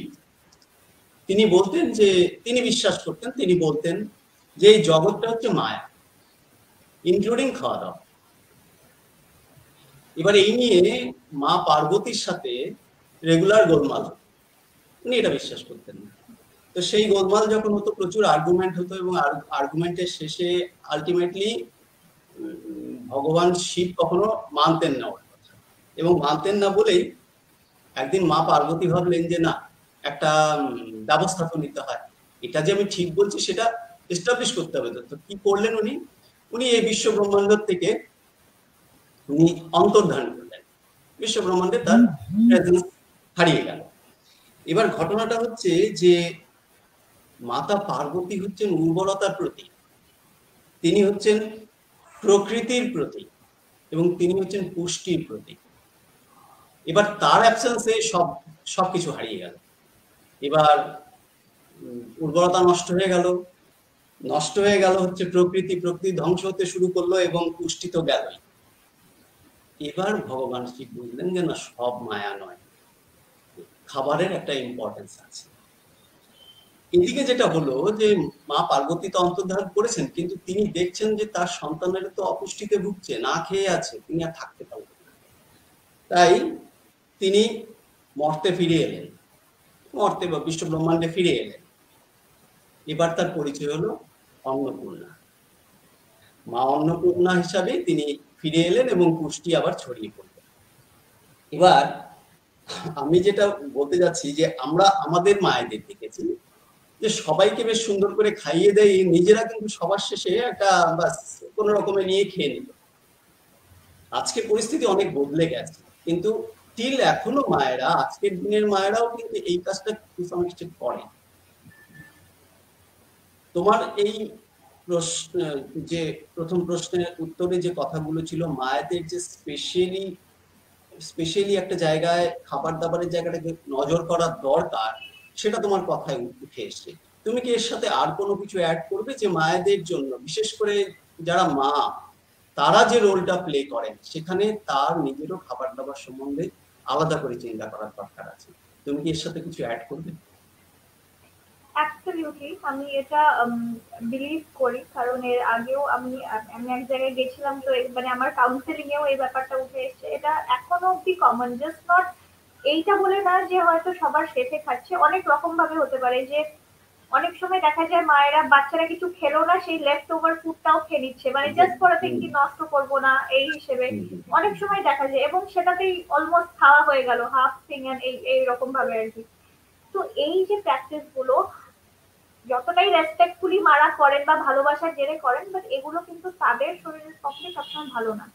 তিনি বলতেন যে, তিনি বিশ্বাস করতেন, তিনি বলতেন যে এই জগৎটা হচ্ছে মায়া, ইনক্লুডিং খাওয়া দাওয়া। এবার এই নিয়ে মা পার্বতীর সাথে রেগুলার গোলমাল, উনি এটা বিশ্বাস করতেন না। তো সেই গোলমাল যখন হতো, প্রচুর আর্গুমেন্ট হতো, এবং আর্গুমেন্টের শেষে আলটিমেটলি ভগবান শিব কখনো মানতেন না ওর কথা, এবং মানতেন না বলেই একদিন মা পার্বতী ভাবলেন যে না, একটা ব্যবস্থা তো নিতে হয়, এটা যে আমি ঠিক বলছি সেটা এস্টাবলিশ করতে হবে। তো কি করলেন উনি, উনি এই বিশ্ব ব্রহ্মাণ্ড থেকে উনি অন্তর্ধান করলেন, বিশ্ব ব্রহ্মাণ্ডে তার প্রেজেন্স হারিয়ে গেল। এবার ঘটনাটা হচ্ছে যে মাতা পার্বতী হচ্ছেন উর্বরতার প্রতীক, তিনি হচ্ছেন প্রকৃতির প্রতীক, এবং তিনি হচ্ছেন পুষ্টির প্রতীক। এবার তার অ্যাবসেন্সে সবকিছু হারিয়ে গেল। এবার উর্বরতা নষ্ট হয়ে গেল হচ্ছে প্রকৃতি ধ্বংস হতে শুরু করলো, এবং পুষ্টি তো গেলই। এবার ভগবান শিব বুঝলেন যে না, সব মায়া নয়, খাবারের একটা ইম্পর্টেন্স আছে। এদিকে যেটা হলো যে মা পার্বতী তো অন্তর্ধান করেছেন, কিন্তু তিনি দেখছেন যে তার সন্তানের তো অপুষ্টিতে ভুগছে, না খেয়ে আছে, তিনি আর থাকতে পারবেন না। তাই তিনি মর্তে ফিরে এলেন, মর্তে বা বিশ্ব ব্রহ্মাণ্ডে ফিরে এলেন। এবার তার পরিচয় হলো অন্নপূর্ণা। মা অন্নপূর্ণা হিসাবে তিনি ফিরে এলেন এবং পুষ্টি আবার ছড়িয়ে পড়ল। এবার আমি যেটা বলতে যাচ্ছি যে আমরা আমাদের মায়েদের দেখেছি যে সবাইকে বেশ সুন্দর করে খাইয়ে দেয়, নিজেরা কিন্তু সবার শেষে একটা বাস কোন রকমে নিয়ে খেয়ে নিল। আজকে পরিস্থিতি অনেক বদলে গেছে, কিন্তু স্টিল এখনো মায়েরা, আজকের দিনের মায়েরাও কিন্তু এই কাজটা করে। তোমার এই প্রশ্ন, যে প্রথম প্রশ্নের উত্তরে যে কথাগুলো ছিল, মায়েদের যে স্পেশালি একটা জায়গায় খাবার দাবারের জায়গাটাকে নজর করা দরকার, সেটা তোমার কথায় উঠে এসছে। তুমি কি এর সাথে আর কোনো কিছু অ্যাড করবে, যে মায়েদের জন্য বিশেষ করে যারা মা, তারা যে রোলটা প্লে করেন সেখানে তার নিজেরও খাবার দাবার সম্বন্ধে আলাদা করে চিন্তা করার দরকার আছে? তুমি কি এর সাথে কিছু অ্যাড করবে?
অ্যাবসলিউটলি, আমি এটা বিলিভ করি, কারণ এর আগেও আমি এক জায়গায় গেছিলাম, তো মানে আমার কাউন্সেলিং এও এই ব্যাপারটা উঠে এসেছে। এটা এখনো অব্দি কমন, জাস্ট নট এইটা বলে না যে হয়তো সবার শেষে খাচ্ছে, অনেক রকম ভাবে হতে পারে। যে অনেক সময় দেখা যায় মায়েরা বাচ্চারা কিছু খেলো না, সেই লেফট ওভার ফুডটাও খেয়ে নিচ্ছে, মানে জাস্ট ফর কি নষ্ট করবো না এই হিসেবে অনেক সময় দেখা যায়, এবং সেটাতেই অলমোস্ট খাওয়া হয়ে গেল হাফ থিং, এইরকম ভাবে আর কি। তো এই যে প্র্যাকটিস গুলো যতটাই রেসপেক্টফুলি মারা করেন বা ভালোবাসার জেরে করেন, বাট এগুলো কিন্তু তাদের শরীরের পক্ষে সবসময় ভালো না।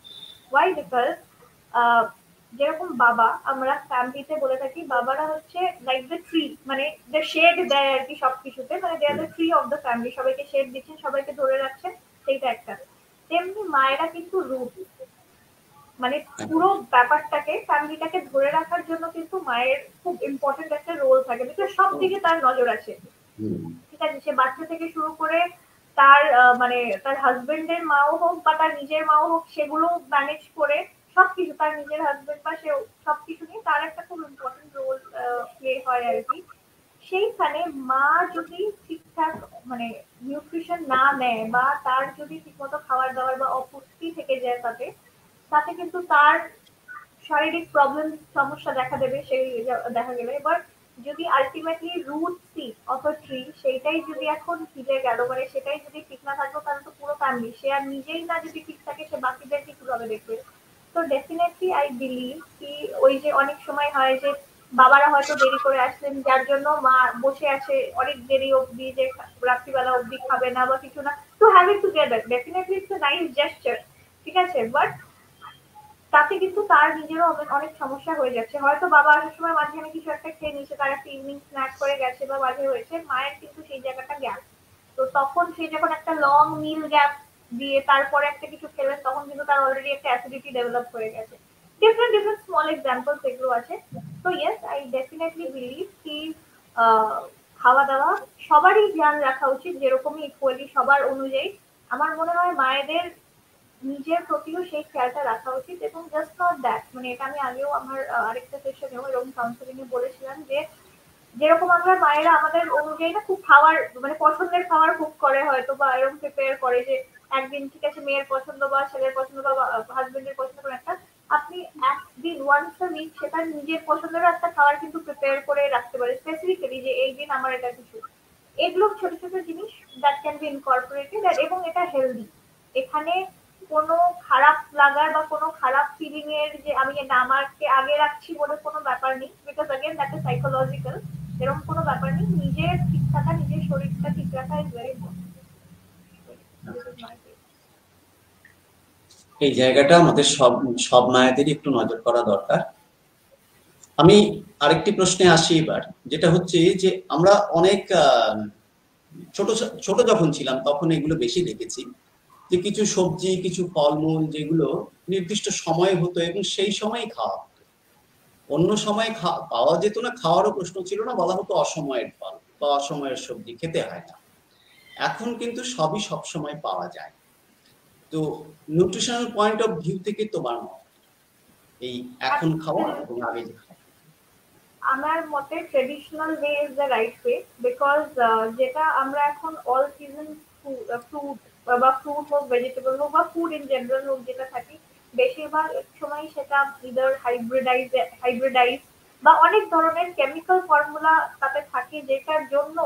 ওয়াই? বিকজ যেরকম বাবা, আমরা ফ্যামিলিতে বলে থাকি বাবারা হচ্ছে লাইক দ্য ট্রি, মানে দ্য শেড দেয় আর কি সবকিছুতে, মানে they are the tree of the family, সবাইকে শেড দিচ্ছেন, সবাইকে ধরে রাখছেন, সেইটা একটা। তেমনি মায়েরা কিন্তু রুট, মানে পুরো ব্যাপারটাকে, ফ্যামিলিটাকে ধরে রাখার জন্য কিন্তু মায়ের খুব ইম্পর্টেন্ট একটা রোল থাকে, বিকজ সব দিকে তার নজর আছে। ঠিক আছে, সে বাচ্চা থেকে শুরু করে তার মানে তার হাজবেন্ডের মাও হোক বা তার নিজের মাও হোক, সেগুলো ম্যানেজ করে সবকিছু, তার নিজের হাজবেন্ড বা সে সবকিছু নিয়ে তার একটা খুব ইম্পর্টেন্ট রোল প্লে হয় আর কি। সেইখানে মা যদি ঠিকঠাক মানে নিউট্রিশন না নেয়, বা তার যদি ঠিকমতো খাবার দাবার বা অপুষ্টি থেকে যায়, তাতে তাতে কিন্তু তার শারীরিক প্রবলেম, সমস্যা দেখা দেবে সেই দেখা গেলে। এবার যদি ultimately root seed of a tree সেইটাই যদি এখন ভিজে গেল, মানে সেটাই যদি ঠিক না থাকলো, তাহলে তো পুরো ফ্যামিলি, সে আর নিজেই না যদি ঠিক থাকে, সে বাকিদেরকে কিভাবে দেখবে? তো ডেফিনেটলি আই বিলিভ কি ওই যে অনেক সময় হয় যে বাবারা হয়তো দেরি করে আসলেন, যার জন্য মা বসে আছে অনেক দেরি অবধি, যে রাত্রিবেলা অবধি খাবে না বা কিছু না, to have it together, definitely it's a nice gesture, ঠিক আছে, বাট তাতে কিন্তু তার নিজেরও অনেক সমস্যা হয়ে যাচ্ছে। হয়তো বাবা আসার সময় মাঝখানে কিছু একটা খেয়ে নিয়েছে, তার একটা ইভিনিং স্ন্যাক করে গেছে বা বাজে হয়েছে, মায়ের কিন্তু সেই জায়গাটা গ্যাপ। তো তখন সে যখন একটা লং মিল গ্যাপ দিয়ে তারপরে একটা কিছু খেলেন, তখন কিন্তু তার অলরেডি একটা অ্যাসিডিটি ডেভেলপ হয়ে গেছে। ডিফারেন্ট ডিফারেন্ট স্মল এক্সাম্পলস এগুলো আছে। তো ইয়েস, আই ডেফিনেটলি বিলিভ কি খাওয়া দাওয়া সবারই ধ্যান রাখা উচিত, যেরকমই ইকুয়ালি সবার অনুযায়ী। আমার মনে হয় মায়েদের নিজের প্রতিও সেই খেয়ালটা রাখা উচিত। এবং জাস্ট নট দ্যাট, মানে এটা আমি আগেও আমার আরেকটা সেশনেও এরকম কাউন্সেলিং এ বলেছিলাম যে যেরকম আমরা মায়েরা আমাদের অনুযায়ী না খুব খাবার, মানে পছন্দের খাবার কুক করে হয়তো, বা এরকম প্রিপেয়ার করে যে একদিন ঠিক আছে মেয়ের পছন্দ বা ছেলের পছন্দ বা হাজবেন্ডের পছন্দ করে একটা, আপনি একদিন ওয়ান্স আ উইক সেটা নিজের পছন্দের একটা খাবার কিন্তু প্রিপেয়ার করে রাখতে পারে স্পেসিফিক্যালি, যে এই দিন আমার এটা কিছু। এগুলো ছোট ছোট জিনিস দ্যাট ক্যান বি ইনকর্পোরেটেড, এবং এটা হেলদি। এখানে কোনো খারাপ লাগার বা কোনো খারাপ ফিলিং এর যে আমি না আমাকে আগে রাখছি বলে কোনো ব্যাপার নেই, because again that is psychological. এরকম কোনো ব্যাপার নেই, নিজের ঠিক থাকা, নিজের শরীরটা ঠিক রাখা ইজ ভেরি ইম্পর্টেন্ট।
এই জায়গাটা আমাদের সব সব মায়েদেরই একটু নজর করা দরকার। আমি আরেকটি প্রশ্নে আসি এবার, যেটা হচ্ছে যে আমরা অনেক ছোট ছোট যখন ছিলাম তখন এগুলো বেশি দেখেছি, যে কিছু সবজি, কিছু ফলমূল যেগুলো নির্দিষ্ট সময়ে হতো এবং সেই সময়ই খাওয়া হতো, অন্য সময় পাওয়া যেত না, খাওয়ারও প্রশ্ন ছিল না, বলা হতো অসময়ের ফল বা অসময়ের সবজি খেতে হয় না। এখন কিন্তু সবই সবসময় পাওয়া যায়। তো নিউট্রিশনাল পয়েন্ট অফ ভিউ থেকে তোমার মত এই এখন খাওয়া এবং আগে যে খাওয়া?
আমার মতে traditional way is the right way, because যেটা আমরা এখন অল সিজন ফ্রুট বা ফ্রুট হোক, ভেজিটেবল হোক বা ফুড ইন জেনারেল হোক, যেটা থাকি বেশিরভাগ সময় সেটা ইদার হাইব্রিডাইজ বা অনেক ধরনের কেমিক্যাল ফর্মুলা তাতে থাকে, যেটার জন্য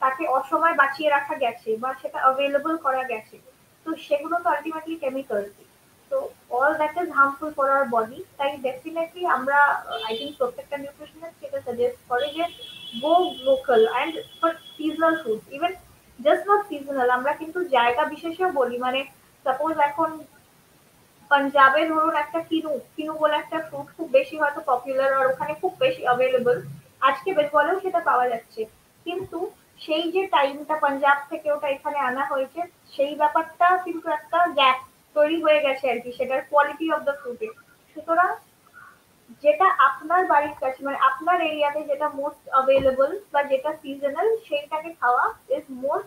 তাকে অসময় বাঁচিয়ে রাখা গেছে বা সেটা অ্যাভেলেবল করা গেছে। তো সেগুলো তো আলটিমেটলি কেমিক্যাল। তো all that is harmful for our body, তাই ডেফিনেটলি আমরা আই থিঙ্ক প্রত্যেকটা নিউট্রিশনিস্ট সেটা সাজেস্ট করে যে go local and for seasonal food, even just not seasonal, আমরা কিন্তু জায়গা বিশেষেও বলি, মানে সাপোজ এখন পাঞ্জাবে ধরুন একটা কিনু কিনু বলে একটা ফ্রুট খুব বেশি হয়তো পপুলার আর ওখানে খুব বেশি অ্যাভেলেবল, আজকে বেঙ্গলেও সেটা পাওয়া যাচ্ছে, কিন্তু সেই যে টাইমটা পাঞ্জাব থেকে ওটা এখানে আনা হয়েছে সেই ব্যাপারটা কিন্তু একটা গ্যাপ তৈরি হয়ে গেছে আর কি সেটার কোয়ালিটি অফ দ্য ফ্রুটে। সুতরাং যেটা আপনার বাড়ির কাছে মানে আপনার এরিয়াতে যেটা মোস্ট অ্যাভেলেবল বা যেটা সিজনাল সেইটাকে খাওয়া ইজ মোর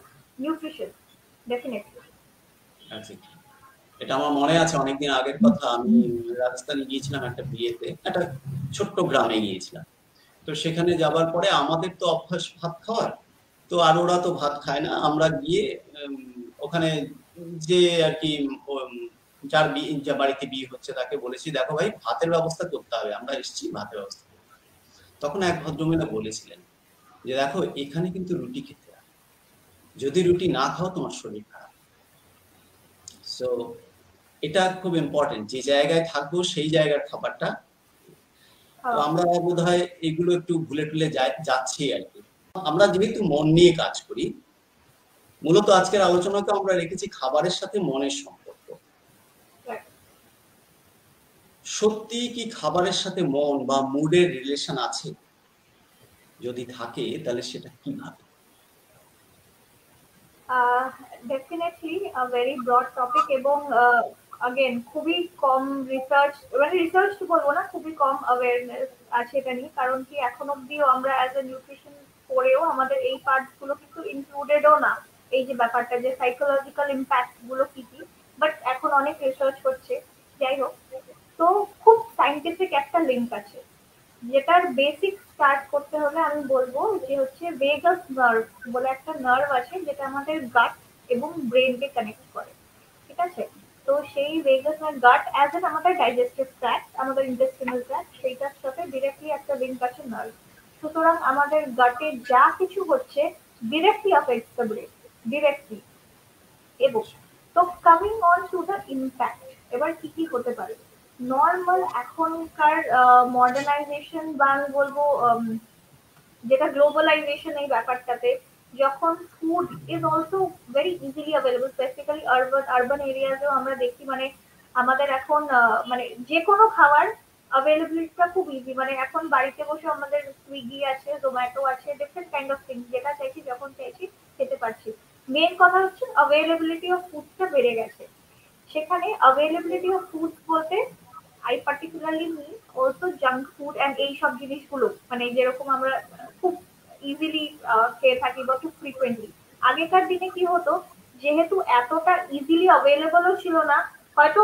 নিউট্রিশন ডেফিনেটলি।
এটা আমার মনে আছে অনেকদিন আগের কথা, আমি রাজস্থানে গিয়েছিলাম একটা বিয়েতে, একটা ছোট্ট গ্রামে গিয়েছিলাম। তো সেখানে যাবার পরে আমাদের তো অভ্যাস ভাত খাওয়ার, তো আর ওরা তো ভাত খায় না, আমরা গিয়ে ওখানে যে আর কি যার বাড়িতে বিয়ে হচ্ছে তাকে বলেছি দেখো ভাই ভাতের ব্যবস্থা করতে হবে, আমরা এসেছি ভাতের ব্যবস্থা। তখন এক ভদ্রমহিলা বলেছিলেন যে দেখো এখানে কিন্তু রুটি খেতে হয়, যদি রুটি না খাও তোমার শরীর খারাপ। সো এটা খুব ইম্পর্টেন্ট, যে জায়গায় থাকবো সেই জায়গার খাবারটা। তো আমরা বোধহয় এগুলো একটু ভুলে টুলে যাচ্ছি আর কি। আমরা যেহেতু মন নিয়ে কাজ করি, মূলত আজকের আলোচনাকে আমরা রেখেছি খাবারের সাথে মনের সম্পর্ক। সত্যি কি খাবারের সাথে মন বা মুডের রিলেশন আছে? যদি থাকে তাহলে সেটা কিভাবে?
ডেফিনেটলি ভেরি ব্রড টপিক এবং আগেন খুবই কম রিসার্চ, মানে রিসার্চ বলবো না, খুবই কম অ্যাওয়ারনেস আছে এটা নিয়ে, কারণ কি এখন অব্দিও আমরা অ্যাজ এ নিউট্রিশন পড়েও আমাদের এই পার্টস গুলো কিন্তু ইনক্লুডেডও না, এই যে ব্যাপারটা যে সাইকোলজিক্যাল ইম্প্যাক্ট গুলো কি কি, বাট এখন অনেক রিসার্চ হচ্ছে। যাই হোক, তো খুব সাইন্টিফিক একটা লিঙ্ক আছে, যেটার বেসিক স্টার্ট করতে হলে আমি বলবো যে হচ্ছে ভেগাস নার্ভ বলে একটা নার্ভ আছে যেটা আমাদের গাট এবং ব্রেনকে কানেক্ট করে, ঠিক আছে? তো সেই vagus nerve gut as an আমাদের ডাইজেস্টিভ ট্র্যাক্ট, আমাদের ইন্টেস্টিনাল ট্র্যাক্ট, সেইটার সাথে ডিরেক্টলি একটা লিঙ্ক আছে নার্ভ। সুতরাং আমাদের গাটে যা কিছু হচ্ছে directly affects the brain, directly. এবং তো coming on to the impact, এবার কি কি হতে পারে নর্মাল এখনকার মডার্নাইজেশন বা আমি বলবো যেটা গ্লোবালাইজেশন এই ব্যাপারটাতে, যখন food is also very easily available, specifically urban এরিয়াতেও আমরা দেখি, মানে আমাদের এখন মানে যে কোনো খাবার অ্যাভেলেবিলিটিটা খুব ইজি, মানে এখন বাড়িতে বসে আমাদের সুইগি আছে, জোম্যাটো আছে, ডিফারেন্ট কাইন্ড অফ থিংস, যেটা চাইছি যখন চাইছি খেতে পারছি। মেন কথা হচ্ছে অ্যাভেলেবিলিটি অফ ফুডটা বেড়ে গেছে। সেখানে অ্যাভেলেবিলিটি অফ ফুড বলতে I particularly mean also junk food and এই সব জিনিসগুলো, মানে যেরকম আমরা খুব ইজিলি খেয়ে থাকি বা খুব ফ্রিকুয়েন্টলি। আগেকার দিনে কি হতো, যেহেতু এতটা ইজিলি অ্যাভেলেবলও ছিল না, হয়তো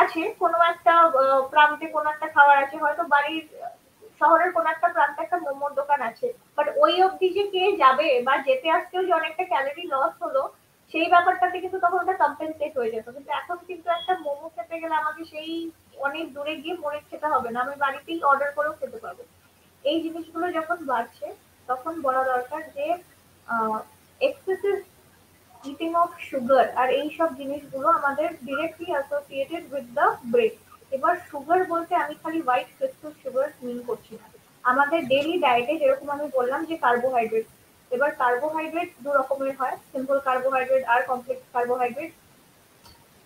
আছে কোনো একটা প্রান্তে কোনো একটা খাবার আছে, হয়তো বাড়ির শহরের কোনো একটা প্রান্তে একটা মোমোর দোকান আছে, বাট ওই অবধি যে কে যাবে বা যেতে আসতেও যে অনেকটা ক্যালোরি লস হলো, সেই ব্যাপারটাতে কিন্তু তখন ওটা কম্পেনসেট হয়ে যেত। কিন্তু এখন কিন্তু একটা মোমো খেতে গেলে আমাকে সেই অনেক দূরে গিয়ে মোড়ে খেতে হবে না, আমি বাড়িতেই অর্ডার করেও খেতে পারবো। এই জিনিসগুলো যখন বাড়ছে তখন বলা দরকার যে এক্সেসিভ ইটিং অফ সুগার আর এই সব জিনিসগুলো আমাদের directly associated with the brain. এবার সুগার বলতে আমি খালি হোয়াইট ক্রিস্টাল সুগার মিন করছি না, আমাদের ডেইলি ডায়েটে যেরকম আমি বললাম যে কার্বোহাইড্রেট, এবার কার্বোহাইড্রেট দু রকমের হয়, সিম্পল কার্বোহাইড্রেট আর কমপ্লেক্স কার্বোহাইড্রেট।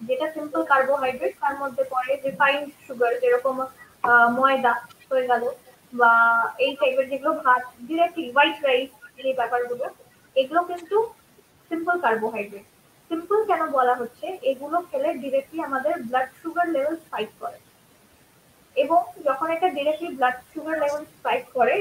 যেটা সিম্পল কার্বোহাইড্রেট তার মধ্যে পড়ে রিফাইন্ড সুগার, যেরকম ময়দা হয়ে গেল বা এই টাইপের যেগুলো ভাত ডিরেক্টলি হোয়াইট রাইস, এই ব্যাপারগুলো এগুলো কিন্তু সিম্পল কার্বোহাইড্রেট। সিম্পল কেন বলা হচ্ছে, এগুলো খেলে ডিরেক্টলি আমাদের ব্লাড সুগার লেভেল স্পাইক করে, এবং যখন এটা directly blood sugar level spike করে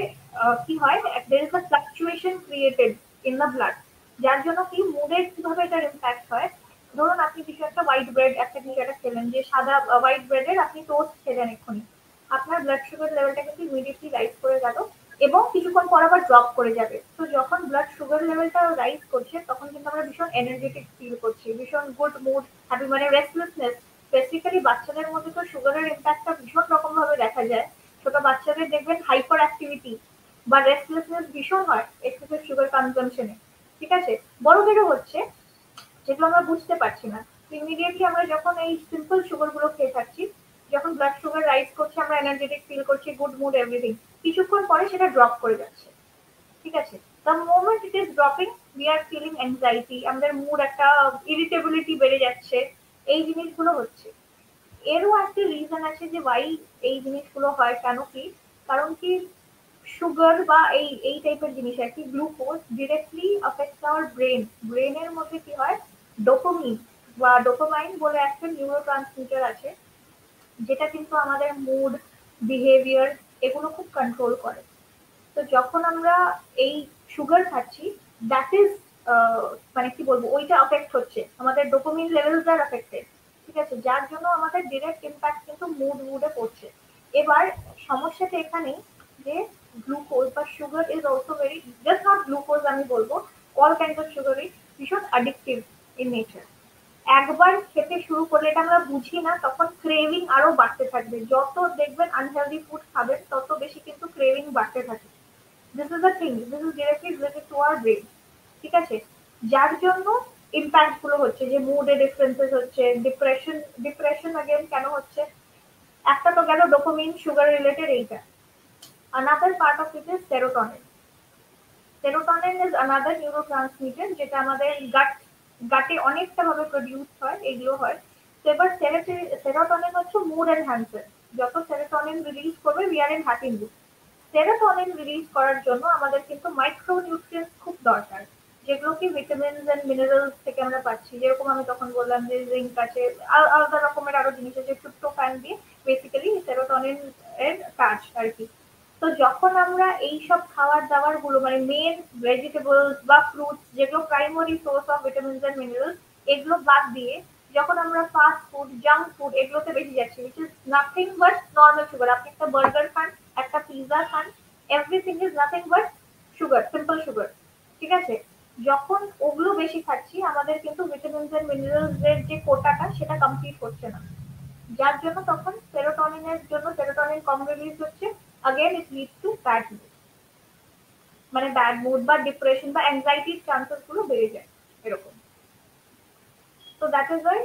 কি হয়, there is a fluctuation created in the blood, যার জন্য কি মুডের কিভাবে এটার ইম্প্যাক্ট হয়। ধরুন আপনি কিছু একটা হোয়াইট ব্রেড একটা কিছু একটা খেলেন, যে সাদা হোয়াইট ব্রেডের আপনি টোস্ট খেলেন এক্ষুনি, আপনার ব্লাড সুগার লেভেলটা কিন্তু ইমিডিয়েটলি রাইজ করে গেল এবং কিছুক্ষণ পর আবার ড্রপ করে যাবে। তো যখন ব্লাড সুগার লেভেলটা রাইজ করছে তখন কিন্তু আমরা ভীষণ এনার্জেটিক ফিল করছি, ভীষণ গুড মুড, হ্যাপি, মানে রেস্টলেসনেস। বেসিক্যালি বাচ্চাদের মধ্যে তো সুগারের ইম্প্যাক্টটা ভীষণ রকম ভাবে দেখা যায়। ছোট বাচ্চাদের দেখবেন হাইপার অ্যাক্টিভিটি বা রেস্টলেসনেস ভীষণ হয় এক্সেসিভ সুগার কনজাম্পশনে, ঠিক আছে? বড়দেরও হচ্ছে, যেগুলো আমরা বুঝতে পারছি না। ইমিডিয়েটলি আমরা যখন এই সিম্পল সুগার গুলো খেয়ে থাকছি, যখন ব্লাড সুগার রাইজ করছে, আমরা এনার্জেটিক ফিল করছি, গুড মুড, এভরিথিং, কিছুক্ষণ পরে সেটা ড্রপ করে যাচ্ছে। ঠিক আছে, the moment it is dropping we are feeling anxiety, আমাদের মুড একটা ইরিটেবিলিটি বেড়ে যাচ্ছে, এই জিনিসগুলো হচ্ছে। এরও একটা রিজন আছে যে ওয়াই এই জিনিসগুলো হয়, কেন কি, কারণ কি সুগার বা এই এই টাইপের জিনিস আর কি, glucose directly affects hour brain. ব্রেনের মধ্যে কি হয়, ডোপামিন বা ডোপামাইন বলে একটা নিউরো ট্রান্সমিটার আছে, যেটা কিন্তু আমাদের মুড, বিহেভিয়ার এগুলো খুব কন্ট্রোল করে। তো যখন আমরা এই সুগার খাচ্ছি, দ্যাট ইজ মানে কি বলবো, ওইটা অ্যাফেক্ট হচ্ছে, আমাদের ডোপামিন লেভেলস আর অ্যাফেক্টেড। ঠিক আছে, যার জন্য আমাদের ডিরেক্ট ইম্প্যাক্ট কিন্তু মুডে পড়ছে। এবার সমস্যাটা এখানেই যে গ্লুকোজ বা sugar is also very, just not glucose, আমি বলবো অল কাইন্ড অফ সুগারই ভীষণ অ্যাডিকটিভ ইন নেচার। একবার খেতে শুরু করলে, এটা আমরা বুঝি না, তখন ক্রেভিং আরো বাড়তে থাকবে। যত দেখবেন আনহেলদি ফুড খাবেন, তত বেশি কিন্তু ক্রেভিং বাড়তে থাকে। This is the thing, this is directly related to our brain. ঠিক আছে, যার জন্য ইম্প্যাক্ট গুলো হচ্ছে, যে মুডে ডিফারেন্সেস হচ্ছে, ডিপ্রেশন, ডিপ্রেশন अगेन কেন হচ্ছে, একটা তো গেল ডোপামিন সুগার রিলেটেড এইটা। another part of it is serotonin. Serotonin is another neurotransmitter, যেটা আমাদের গাটে অনেকটা ভাবে প্রডিউস হয়, এগুলো হয়। তো এবার সেরোটোনিন হচ্ছে মুড এনহ্যান্সার। যত সেরোটোনিন রিলিজ করবে we are in happy mood. Serotonin release করার জন্য আমাদের কিন্তু মাইক্রো নিউট্রিয়েন্টস খুব দরকার, যেগুলো কি ভিটামিনস এন্ড মিনারেলস থেকে আমরা পাচ্ছি। যেরকম আমি তখন বললাম যে জিঙ্ক আছে, আলাদা রকমের আরো জিনিস আছে, ট্রিপ্টোফ্যান দিয়ে বেসিক্যালি সেরোটোনিন এর কাজ আর কি। তো যখন আমরা এইসব খাবার দাবার গুলো, মানে মেন ভেজিটেবলস বা ফ্রুটস, যেগুলো primary source of vitamins and minerals, এগুলো বাদ দিয়ে যখন আমরা ফাস্ট ফুড, জাঙ্ক ফুড এগুলোতে বেশি যাচ্ছি, which is nothing but normal sugar. আপনি একটা বার্গার খান, একটা pizza Khan, everything is nothing but sugar, simple sugar. ঠিক আছে, যখন ওগুলো বেশি খাচ্ছি, আমাদের কিন্তু ভিটামিনস এন্ড মিনারেলস এর যে কোটাটা, সেটা কমপ্লিট হচ্ছে না। যার জন্য তখন সেরোটোনিনের জন্য সেরোটোনিন কম রিলিজ হচ্ছে, again it leads to bad mood, মানে ব্যাড মুড বা ডিপ্রেশন বা অ্যাংজাইটির চান্সেস গুলো বেড়ে যায় এরকম। তো that is why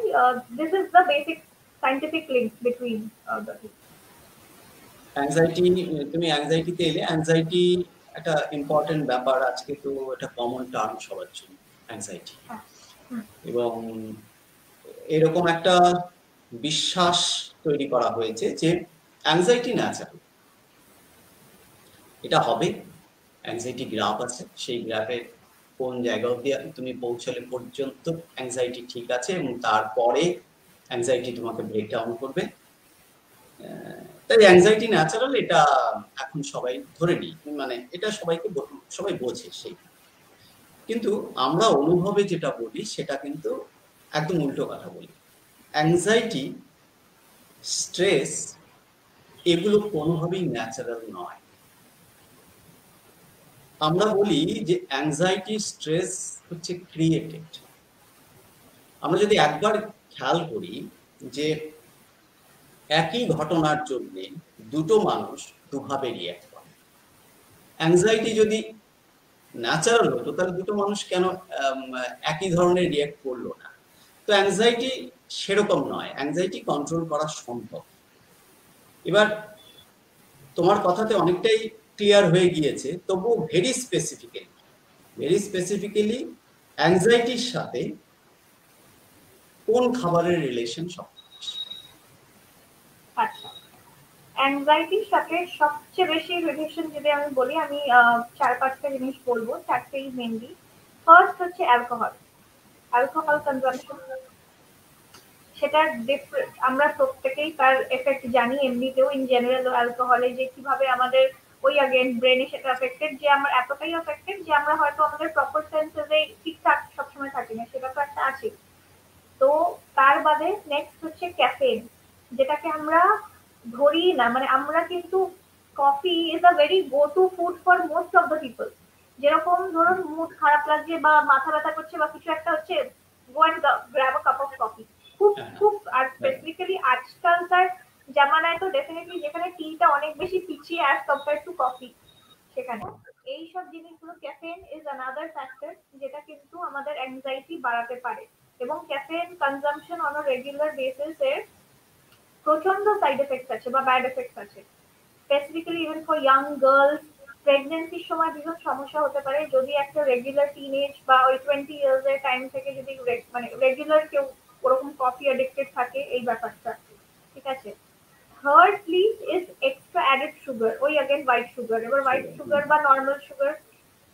this is the basic scientific link between the two.
Anxiety, তুমি অ্যাংজাইটিতে এলে, অ্যাংজাইটি একটা ইম্পর্টেন্ট ব্যাপার, আজকে তো এটা কমন টার্ম সবার জন্য, অ্যাংজাইটি। এবং এরকম একটা বিশ্বাস তৈরি করা হয়েছে যে অ্যাংজাইটি ন্যাচারাল, এটা হবে। অ্যাংজাইটি গ্রাফ আছে, সেই গ্রাফে কোন জায়গা অব্দি তুমি পৌঁছালে পর্যন্ত অ্যাংজাইটি ঠিক আছে, এবং তারপরে অ্যাংজাইটি তোমাকে ব্রেকডাউন করবে। তাই অ্যাংজাইটি ন্যাচারাল, এটা এখন সবাই ধরে নিই, মানে এটা সবাই বোঝে সেই। কিন্তু আমরা অনুভবে যেটা বলি, সেটা কিন্তু একদম উল্টো কথা বলি। অ্যাংজাইটি, স্ট্রেস, এগুলো কোনোভাবেই ন্যাচারাল নয়। আমরা বলি যে অ্যাংজাইটি, স্ট্রেস হচ্ছে ক্রিয়েটেড। আমরা যদি একবার খেয়াল করি যে একই ঘটনার জন্য দুটো মানুষ দুভাবে রিয়াক্ট করে। অ্যাংজাইটি যদি ন্যাচারাল হতো, তাহলে দুটো মানুষ কেন একই ধরনের রিয়াক্ট করলো না? তো অ্যাংজাইটি সেরকম নয়, অ্যাংজাইটি কন্ট্রোল করা সম্ভব। এবার তোমার কথাতে অনেকটাই ক্লিয়ার হয়ে গিয়েছে, তবুও ভেরি স্পেসিফিক্যালি অ্যাংজাইটির সাথে কোন খাবারের রিলেশন সবচেয়ে বেশি?
আচ্ছা, অ্যাংজাইটির সাথে সবচেয়ে বেশি রিলেশন যদি আমি বলি, আমি 4-5টা জিনিস বলবো, 4টেই মেনলি। ফার্স্ট হচ্ছে অ্যালকোহল, অ্যালকোহল কনজাম্পশন। সেটা আমরা প্রত্যেকেই তার এফেক্ট জানি, এমনিতেও ইন জেনারেল অ্যালকোহলে যে কিভাবে আমাদের ওই अगेन ব্রেনে সেটা এফেক্টেড, যে আমরা এতটাই এফেক্টেড যে আমরা হয়তো আমাদের প্রপার সেন্সেসে ঠিকঠাক সবসময় থাকি না, সেটা তো একটা আছে। তো তার বাদে নেক্সট হচ্ছে ক্যাফেইন, যেটাকে আমরা ধরি না, মানে আমরা কিন্তু coffee is a very go to food for most of the people. যেরকম ধরুন মুড খারাপ লাগছে বা মাথা ব্যথা করছে বা কিছু একটা হচ্ছে, go and grab a cup of coffee. খুব খুব, আর স্পেসিফিক্যালি আজকালকার জামানায় তো ডেফিনেটলি, যেখানে টিটা অনেক বেশি পিছিয়ে অ্যাজ কম্পেয়ার টু কফি, সেখানে এইসব জিনিসগুলো, ক্যাফেইন ইজ অ্যানাদার ফ্যাক্টর যেটা কিন্তু আমাদের অ্যাংজাইটি বাড়াতে পারে। এবং caffeine consumption on a regular basis এর প্রচন্ড সাইড এফেক্টস আছে বা ব্যাড এফেক্টস আছে, specifically even for young girls. প্রেগনেন্সির সময় ভীষণ সমস্যা হতে পারে যদি একটা রেগুলার টিনেজ বা ওই 20 ইয়ার্স এর টাইম থেকে যদি মানে রেগুলার কেউ ওরকম কফি অ্যাডিক্টেড থাকে এই ব্যাপারটা, ঠিক আছে। Thirdly is extra added sugar, ওই अगेन হোয়াইট সুগার। এবার হোয়াইট সুগার বা normal sugar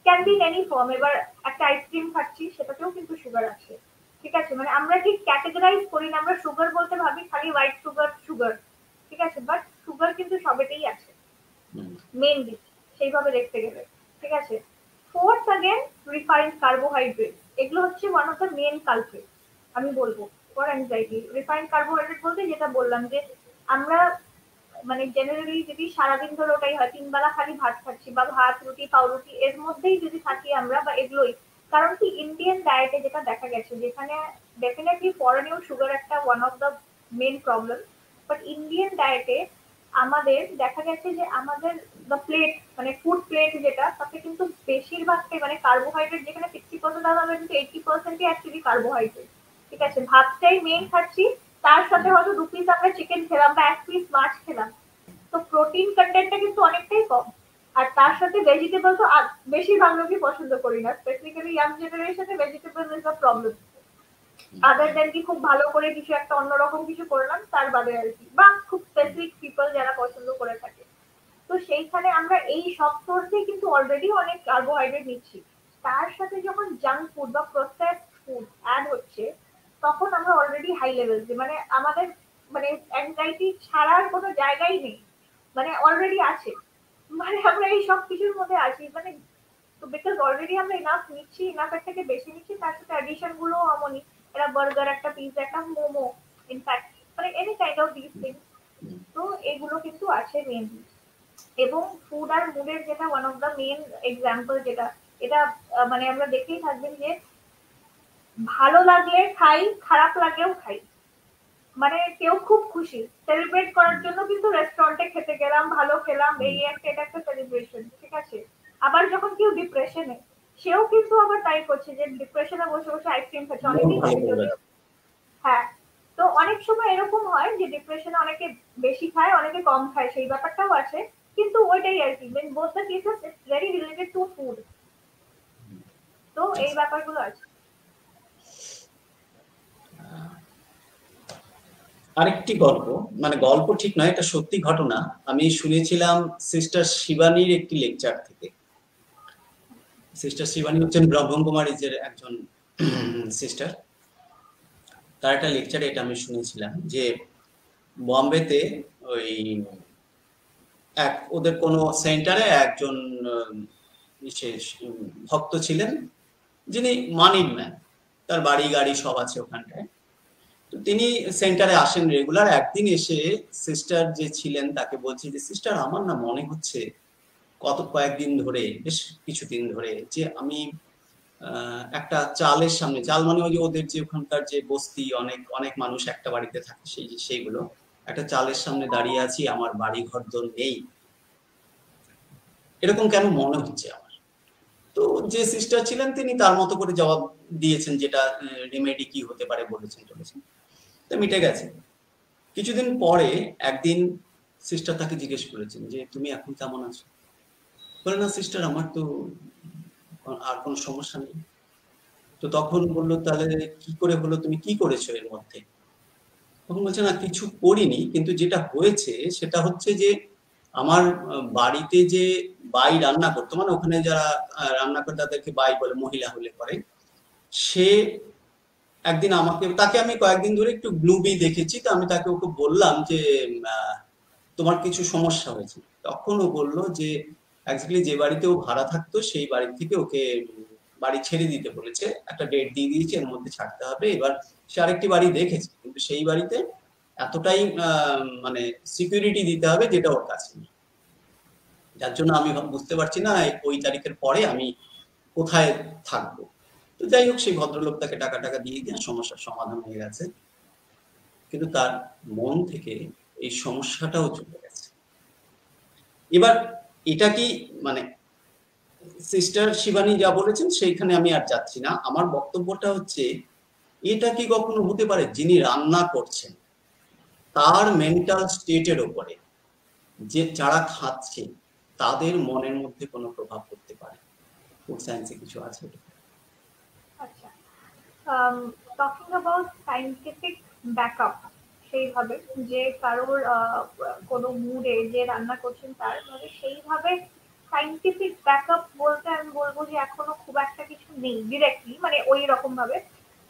can be any form. এবার একটা আইসক্রিম খাচ্ছি সেটাতেও কিন্তু সুগার আছে, ঠিক আছে। মানে আমরা ঠিক ক্যাটেগরাইজ করি না, আমরা সুগার বলতে ভাবি খালি হোয়াইট সুগার সুগার, ঠিক আছে, বাট সুগার কিন্তু সবেতেই আছে মেইনলি সেইভাবে দেখতে গেলে, ঠিক আছে। ফোর্থ अगेन রিফাইন্ড কার্বোহাইড্রেট, এগুলো হচ্ছে one of the main culprit আমি বলবো ফর অ্যাংজাইটি। রিফাইন্ড কার্বোহাইড্রেট বলতে যেটা বললাম যে আমরা মানে জেনারেলি যদি সারাদিন ধরে ওটাই হয়, 3 বেলা খালি ভাত খাচ্ছি বা ভাত রুটি পাউরুটি এর মধ্যেই যদি থাকি আমরা বা এগুলোই, কারণ কি ইন্ডিয়ান ডায়েটে যেটা দেখা গেছে যেখানে ডেফিনেটলি ফরেনেও সুগার একটা one of the main problem, but Indian ডায়েটে আমাদের দেখা গেছে যে আমাদের দ্য প্লেট মানে ফুড প্লেট যেটা তাতে কিন্তু বেশিরভাগটাই মানে কার্বোহাইড্রেট যেখানে 60% হবে কিন্তু 80%ই অ্যাকচুয়ালি কার্বোহাইড্রেট, ঠিক আছে। ভাতটাই মেইন খাচ্ছি, তার সাথে হয়তো 2 পিস আমরা চিকেন খেলাম বা 1 পিস মাছ খেলাম, তো প্রোটিন কন্টেন্টটা কিন্তু অনেকটাই কম। আর তার সাথে ভেজিটেবল তো বেশিরভাগ লোকই পছন্দ করি না, স্পেসিফিক্যালি ইয়াং জেনারেশনে ভেজিটেবল ইজ আ প্রবলেম। আদার দেন কি খুব ভালো করে কিছু একটা অন্যরকম কিছু করলাম তার বাদে আর কি, বা খুব স্পেসিফিক পিপল যারা পছন্দ করে থাকে। তো সেইখানে আমরা এই সব সোর্সে কিন্তু অলরেডি অনেক কার্বোহাইড্রেট নিচ্ছি, তার সাথে যখন জাঙ্ক ফুড বা প্রসেসড ফুড অ্যাড হচ্ছে তখন আমরা অলরেডি হাই লেভেল, মানে আমাদের মানে অ্যাংজাইটি ছাড়ার কোনো জায়গাই নেই, মানে অলরেডি আছে, মানে আমরা এই সব কিছুর মধ্যে আছি, মানে তো বিকজ অলরেডি আমরা ইনাফ নিচ্ছি, ইনাফ এর থেকে বেশি নিচ্ছি, তার সাথে অ্যাডিশন গুলো এমনই, একটা বার্গার একটা পিৎজা একটা মোমো ইনফ্যাক্ট মানে any kind of this things, তো এগুলো কিন্তু আছে মেইনলি। এবং ফুড আর মুডের যেটা one of the main example যেটা এটা মানে আমরা দেখেই থাকবেন যে ভালো লাগলে খাই খারাপ লাগলেও খাই, মানে কেউ খুব খুশি সেলিব্রেট করার জন্য কিন্তু রেস্টুরেন্টে খেতে গেলাম ভালো খেলাম এই একটা এটা একটা সেলিব্রেশন, ঠিক আছে। আবার যখন কেউ ডিপ্রেশনে সেও কিন্তু আবার তাই করছে যে ডিপ্রেশনে বসে বসে আইসক্রিম খাচ্ছে, অনেকেই খাচ্ছে যদিও, হ্যাঁ। তো অনেক সময় এরকম হয় যে ডিপ্রেশনে অনেকে বেশি খায় অনেকে কম খায় সেই ব্যাপারটাও আছে, কিন্তু ওইটাই আর কি both the cases it's very related to food, তো এই ব্যাপারগুলো আছে।
আরেকটি গল্প, মানে গল্প ঠিক নয়, এটা সত্যি ঘটনা, আমি শুনেছিলাম সিস্টার শিবানীর একটি লেকচার থেকে। সিস্টার শিবানী হচ্ছেন ব্রহ্মকুমারীজের একজন সিস্টার, তার একটা লেকচারে এটা আমি শুনেছিলাম যে বম্বেতে ওই এক ওদের কোনো সেন্টারে একজন বিশেষ ভক্ত ছিলেন যিনি মানির ম্যান, তার বাড়ি গাড়ি সব আছে ওখানটায়। তো তিনি সেন্টারে আসেন রেগুলার। একদিন এসে সিস্টার যে ছিলেন তাকে বলছি যে সিস্টার আমার না মনে হচ্ছে কয়েকদিন ধরে বেশ কিছুদিন ধরে যে আমি একটা চালের সামনে, চাল মানে ওই যে ওদের যে ওখানকার যে বস্তি অনেক অনেক মানুষ একটা বাড়িতে থাকে সেইগুলো, একটা চালের সামনে দাঁড়িয়ে আছি, আমার বাড়ি ঘরদোর নেই, এরকম কেন মনে হচ্ছে আমার। তো যে সিস্টার ছিলেন তিনি তার মতো করে জবাব দিয়েছেন, যেটা রেমেডি কি হতে পারে বলেছেন চলেছেন, তো মিটে গেছে। কিছুদিন পরে একদিন সিস্টার তাকে জিজ্ঞেস করেছেন যে তুমি এখন কেমন আছো, বলে না সিস্টার আমার তো আর কোনো সমস্যা নেই। তো তখন বললো তাহলে কি করে হলো, তুমি কি করেছো এর মধ্যে? তখন বলছে না কিছু করিনি, কিন্তু যেটা হয়েছে সেটা হচ্ছে যে আমার বাড়িতে যে বাই রান্না করতো, মানে ওখানে যারা রান্না করে তাদেরকে বাই বলে, মহিলা হলে পরে, সে একদিন আমাকে, তাকে আমি কয়েকদিন ধরে একটু গ্লুবি দেখেছি, তো আমি তাকে ওকে বললাম যে তোমার কিছু সমস্যা হয়েছে। তখন ও বললো যে অ্যাকচুয়ালি যে বাড়িতে ও ভাড়া থাকতো সেই বাড়ি থেকে ওকে বাড়ি ছেড়ে দিতে বলেছে, একটা ডেট দিয়ে দিয়েছে এর মধ্যে ছাড়তে হবে। এবার সে আরেকটি বাড়ি দেখেছে, কিন্তু সেই বাড়িতে এতটাই মানে সিকিউরিটি দিতে হবে যেটা ওর কাছে নেই, যার জন্য আমি বুঝতে পারছি না ওই তারিখের পরে আমি কোথায় থাকবো। তো যাই হোক সেই ভদ্রলোক তাকে টাকা দিয়ে দিয়ে সমস্যার সমাধান হয়ে গেছে, কিন্তু তার মন থেকে এই সমস্যাটাও চলে গেছে। এবার এটা কি মানে সিস্টার শিবানী যা বলেছেন সেইখানে আমি আর যাচ্ছি না, আমার বক্তব্যটা হচ্ছে এটা কি কখনো হতে পারে যিনি রান্না করছেন তার মেন্টাল স্টেটের উপরে যে যারা খাচ্ছে তাদের মনের মধ্যে কোনো প্রভাব পড়তে পারে? ফুড সায়েন্সে কিছু আছে?
আচ্ছা, টকিং অ্যাবাউট সায়েন্টিফিক ব্যাকআপ, সেইভাবে যে কারোর কোনো মুডে যে রান্না করছেন তার মানে সেইভাবে সায়েন্টিফিক ব্যাকআপ বলতে আমি বলবো যে এখনো খুব একটা কিছু নেই ডিরেক্টলি, মানে ওই রকম ভাবে।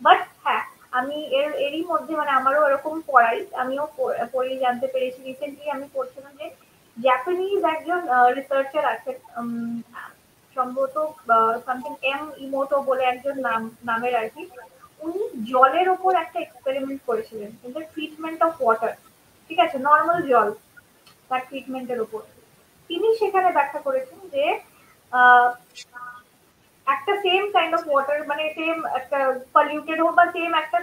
বাট হ্যাঁ, আমি এরই মধ্যে মানে আমারও এরকম পড়াই, আমিও পড়ে জানতে পেরেছি, রিসেন্টলি আমি পড়ছিলাম যে জাপানিজ একজন রিসার্চার আছেন, সম্ভবত সামথিং এম ইমোটো বলে একজন নামের আর কি। উনি জলের ওপর একটা এক্সপেরিমেন্ট করেছিলেন, কিন্তু ট্রিটমেন্ট অফ ওয়াটার, ঠিক আছে, নর্মাল জল, তার ট্রিটমেন্টের উপর। তিনি সেখানে ব্যাখ্যা করেছেন যে আহ, একটা সেম কাইন্ড অফ ওয়াটার, মানে সেম একটা পলিউটেড হোক বা সেম একটা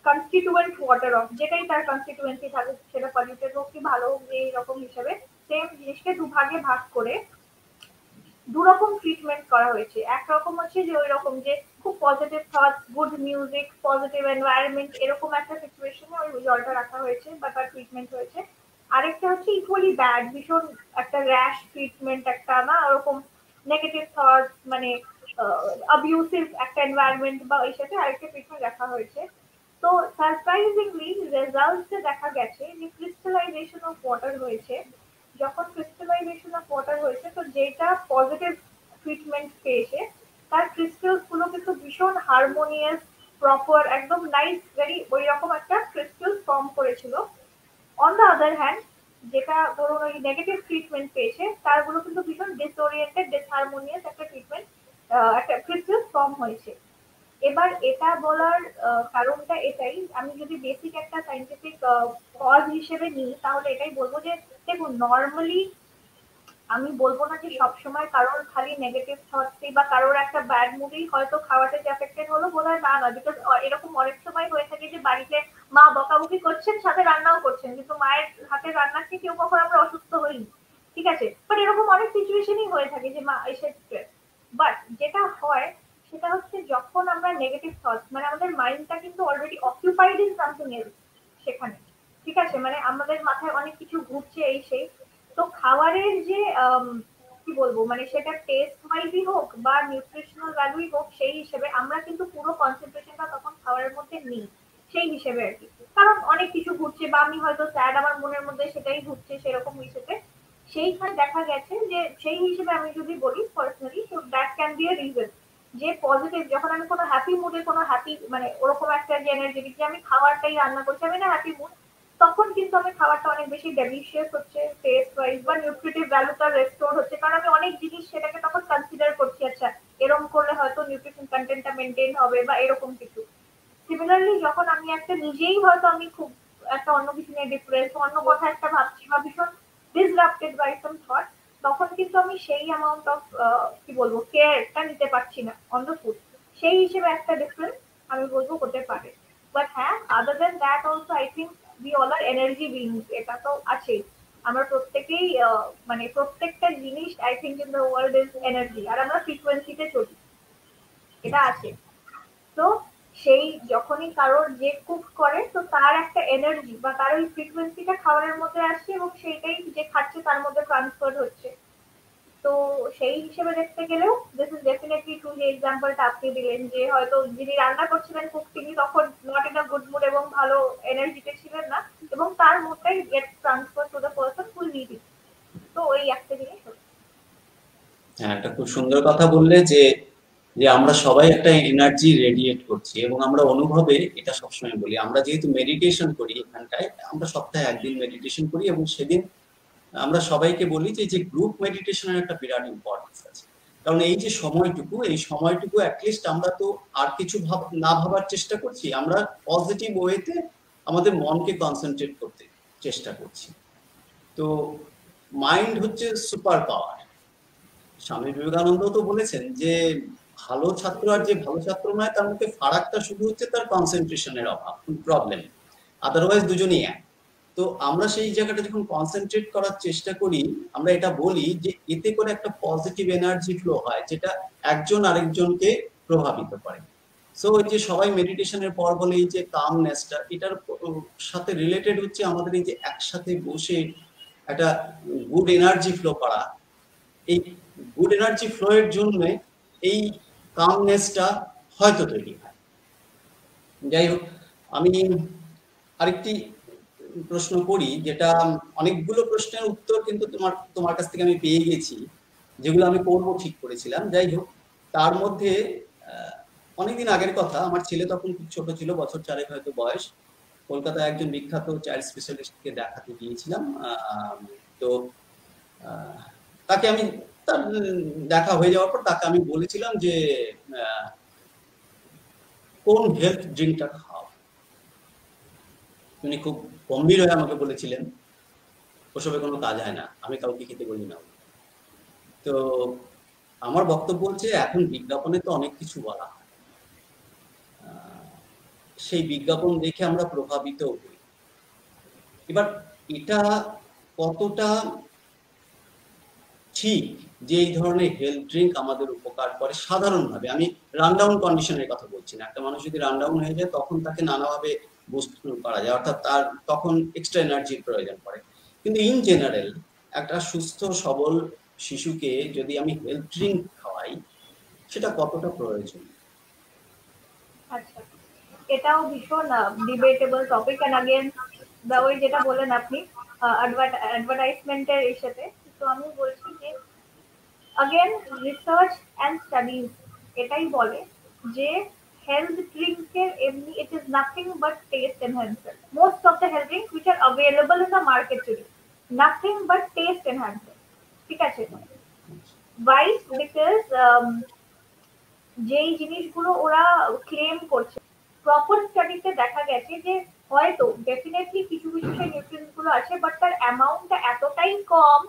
কনস্টিটিউয়েন্ট ওয়াটার অফ, যেটাই তার কনস্টিটিউয়েন্সি থাকুক, সেটা পলিউটেড হোক কি ভালো হোক, এইরকম হিসেবে সেম জিনিসকে দুভাগে ভাগ করে দুরকম ট্রিটমেন্ট করা হয়েছে। একরকম হচ্ছে যে ওই রকম যে খুব positive thoughts, good music, positive environment, এরকম একটা সিচুয়েশনে ওই জলটা রাখা হয়েছে বা তার ট্রিটমেন্ট হয়েছে। আরেকটা হচ্ছে ইকুয়ালি ব্যাড, ভীষণ একটা র্যাশ ট্রিটমেন্ট, একটা না ওরকম নেগেটিভ থটস, মানে অ্যাবিউসিভ একটা এনভায়রনমেন্ট বা ওই সাথে আরেকটা ট্রিটমেন্ট রাখা হয়েছে। তো সারপ্রাইজিংলি রেজাল্টসে দেখা গেছে যে ক্রিস্টালাইজেশন অফ ওয়াটার হয়েছে। যখন ক্রিস্টালাইজেশন অফ ওয়াটার হয়েছে, তো যেটা পজিটিভ ট্রিটমেন্ট পেয়েছে তার ক্রিস্টালস গুলো কিন্তু ভীষণ হারমোনিয়াস, প্রপার, একদম নাইস, ভেরি ওই রকম একটা ক্রিস্টাল ফর্ম করেছিল। অন দ্য আদার হ্যান্ড, যেটা ধরুন ওই নেগেটিভ ট্রিটমেন্ট পেয়েছে তারগুলো কিন্তু ভীষণ ডিসওরিয়েন্টেড, ডিসহারমোনিয়াস একটা ট্রিটমেন্ট, একটা ক্রিস্টাল ফর্ম হয়েছে। এবার এটা বলার কারণটা এটাই, আমি যদি বেসিক একটা সাইন্টিফিক কজ হিসেবে নিই তাহলে এটাই বলবো যে দেখুন, নর্মালি আমি বলবো না যে সবসময় কারোর খালি নেগেটিভ থটসই বা কারোর একটা ব্যাড মুডেই হয়তো খাওয়াটা যে এফেক্টেড হলো, বোধহয় তা নয়। বিকজ এরকম অনেক সময় হয়ে থাকে যে বাড়িতে মা বকাবকি করছেন, সাথে রান্নাও করছেন, কিন্তু মায়ের হাতের রান্না খেয়ে কেউ কখনো আমরা অসুস্থ হইনি, ঠিক আছে, বাট এরকম অনেক সিচুয়েশনই হয়ে থাকে যে মা এসে। বাট যেটা হয় সেটা হচ্ছে যখন আমরা নেগেটিভ থটস, মানে আমাদের মাইন্ডটা কিন্তু already occupied in something else সেখানে, ঠিক আছে, মানে আমাদের মাথায় অনেক কিছু ঘুরছে এই সেই। তো খাবারের যে কি বলবো, মানে সেটা টেস্ট ওয়াইজই হোক বা নিউট্রিশনাল ভ্যালুই হোক, সেই হিসেবে আমরা কিন্তু পুরো কনসেন্ট্রেশনটা তখন খাবারের মধ্যে নিই, সেই হিসেবে আর কি। কারণ অনেক কিছু ঘুরছে বা আমি হয়তো স্যাড, আমার মনের মধ্যে সেটাই ঘুরছে সেরকম হিসেবে। সেইখানে দেখা গেছে যে সেই হিসেবে আমি যদি বলি পার্সোনালি, তো that can B a reason যে পজিটিভ, যখন আমি কোনো হ্যাপি মুডে, কোনো হ্যাপি মানে ওরকম একটা যে এনার্জেটিক যে আমি খাবারটাই রান্না করছি, আমি না হ্যাপি মুড, তখন কিন্তু আমি খাবারটা অনেক বেশি ডেলিশিয়াস হচ্ছে টেস্ট ওয়াইজ বা নিউট্রিটিভ ভ্যালুটা রেস্টোর হচ্ছে, কারণ আমি অনেক জিনিস সেটাকে তখন কনসিডার করছি, আচ্ছা এরকম করলে হয়তো নিউট্রিশন কন্টেন্টটা মেনটেন হবে বা এরকম কিছু। সিমিলারলি যখন আমি একটা নিজেই হয়তো আমি খুব একটা অন্য কিছু নিয়ে ডিপ্রেস, অন্য কথা একটা ভাবছি বা ভীষণ ডিসরাপ্টেড বাই সাম থট, তখন কিন্তু আমি সেই অ্যামাউন্ট অফ কি বলবো কেয়ারটা নিতে পারছি না অন দ্য ফুড, সেই হিসেবে একটা ডিফারেন্স আমি বলবো হতে পারে। বাট হ্যাঁ, other than that also I think we all are energy beings, এটা তো আছেই। আমরা প্রত্যেকেই মানে প্রত্যেকটা জিনিস I think in the world is energy, আর আমরা ফ্রিকোয়েন্সিতে চলি, এটা আছে। তো সেই যখনই কারোর যে কুক করে, তো তার একটা এনার্জি বা তার ওই ফ্রিকোয়েন্সিটা খাবারের মধ্যে আসছে এবং সেইটাই যে খাচ্ছে তার মধ্যে ট্রান্সফার হচ্ছে। তো সেই হিসেবে দেখতে গেলেও দিস ইজ ডেফিনেটলি ট্রু, যে এক্সাম্পলটা আপনি দিলেন যে হয়তো যিনি রান্না করছিলেন কুক, তিনি তখন not in a good mood এবং ভালো এনার্জিতে ছিলেন না, এবং তার মুডটাই get transfer to the person who need it. তো ওই একটা জিনিস হচ্ছে।
হ্যাঁ, একটা খুব সুন্দর কথা বললে যে যে আমরা সবাই একটা এনার্জি রেডিয়েট করছি এবং আমরা অনুভবে এটা সবসময় বলি। আমরা যেহেতু মেডিটেশন করি এখানটায়, আমরা সপ্তাহে একদিন মেডিটেশন করি এবং সেদিন আমরা সবাইকে বলি যে গ্রুপ মেডিটেশনের একটা বিরাট ইম্পর্টেন্স আছে। কারণ এই যে সময়টুকু, এই সময়টুকু অ্যাটলিস্ট আমরা তো আর কিছু না ভাবার চেষ্টা করছি, আমরা পজিটিভ ওয়েতে আমাদের মনকে কনসেন্ট্রেট করতে চেষ্টা করছি। তো মাইন্ড হচ্ছে সুপার পাওয়ার। স্বামী বিবেকানন্দ তো বলেছেন যে ভালো ছাত্র আর যে ভালো ছাত্র নয় তার মধ্যে ফারাকটা শুধু হচ্ছে তার কনসেন্ট্রেশনের অভাব, প্রবলেম, আদারওয়াইজ দুজনই এক। তো আমরা সেই জায়গাটা যখন কনসেন্ট্রেট করার চেষ্টা করি, আমরা এটা বলি যে এতে করে একটা পজিটিভ এনার্জি ফ্লো হয় যেটা একজন আরেকজনকে প্রভাবিত করে। সো ওই যে সবাই মেডিটেশনের পর বলে এই যে কামনেসটা, এটার সাথে রিলেটেড হচ্ছে আমাদের এই যে একসাথে বসে একটা গুড এনার্জি ফ্লো করা। এই গুড এনার্জি ফ্লো এর জন্য এই কামনেসটা হয়তো তৈরি হয়। যাই হোক, আমি আরেকটি প্রশ্ন করি, যেটা অনেকগুলো প্রশ্নের উত্তর কিন্তু তোমার কাছ থেকে আমি পেয়ে গেছি, যেগুলো আমি করবো ঠিক করেছিলাম। যাই হোক, তার মধ্যে অনেকদিন আগের কথা, আমার ছেলে তখন খুব ছোট ছিল, বছর 4 হয়তো বয়স। কলকাতায় একজন বিখ্যাত চাইল্ড স্পেশালিস্টকে দেখাতে গিয়েছিলাম। তো তাকে আমি, তার দেখা হয়ে যাওয়ার পর তাকে আমি বলেছিলাম যে কোন হেলথ ড্রিঙ্কটা খাও। উনি খুব গম্ভীর হয়ে আমাকে বলেছিলেন, ওসবে কোনো কাজ হয় না, আমি কাউকে খেতে বলি না। তো আমার বক্তব্য হচ্ছে, এখন বিজ্ঞাপনে তো অনেক কিছু বলা হয়, সেই বিজ্ঞাপন দেখে আমরা প্রভাবিত হই। এবার এটা কতটা ঠিক যে এই ধরনের হেলথ ড্রিঙ্ক আমাদের উপকার করে? সাধারণভাবে, আমি রানডাউন কন্ডিশনের কথা বলছি না। একটা মানুষ যদি রানডাউন হয়ে যায় তখন তাকে নানাভাবে বুস্ট করা যায়, অর্থাৎ তার তখন এক্সট্রা এনার্জির প্রয়োজন পড়ে। কিন্তু ইন জেনারেল একটা সুস্থ সবল শিশুকে যদি আমি হেলথ ড্রিঙ্ক খাওয়াই, সেটা কতটা প্রয়োজন?
আচ্ছা, এটাও ভীষণ ডিবেটেবল টপিক। এন্ড अगेन ওই যেটা বলেন আপনি অ্যাডভার্টাইজমেন্টের সাথে, তো আমি বলছি যে अगेन রিসার্চ এন্ড স্টাডিজ এটাই বলে যে হেলথ ড্রিঙ্কের এমনি it is nothing but test enhancer. Most of the health drinks which are available in the market today, nothing but test enhancer. ঠিক আছে? Why? Because যেই জিনিসগুলো ওরা ক্লেম করছে, প্রপার স্টাডিতে দেখা গেছে যে হয়তো ডেফিনেটলি কিছু কিছু সেই নিউট্রিয়েন্টস গুলো আছে, বাট তার অ্যামাউন্টটা এতটাই কম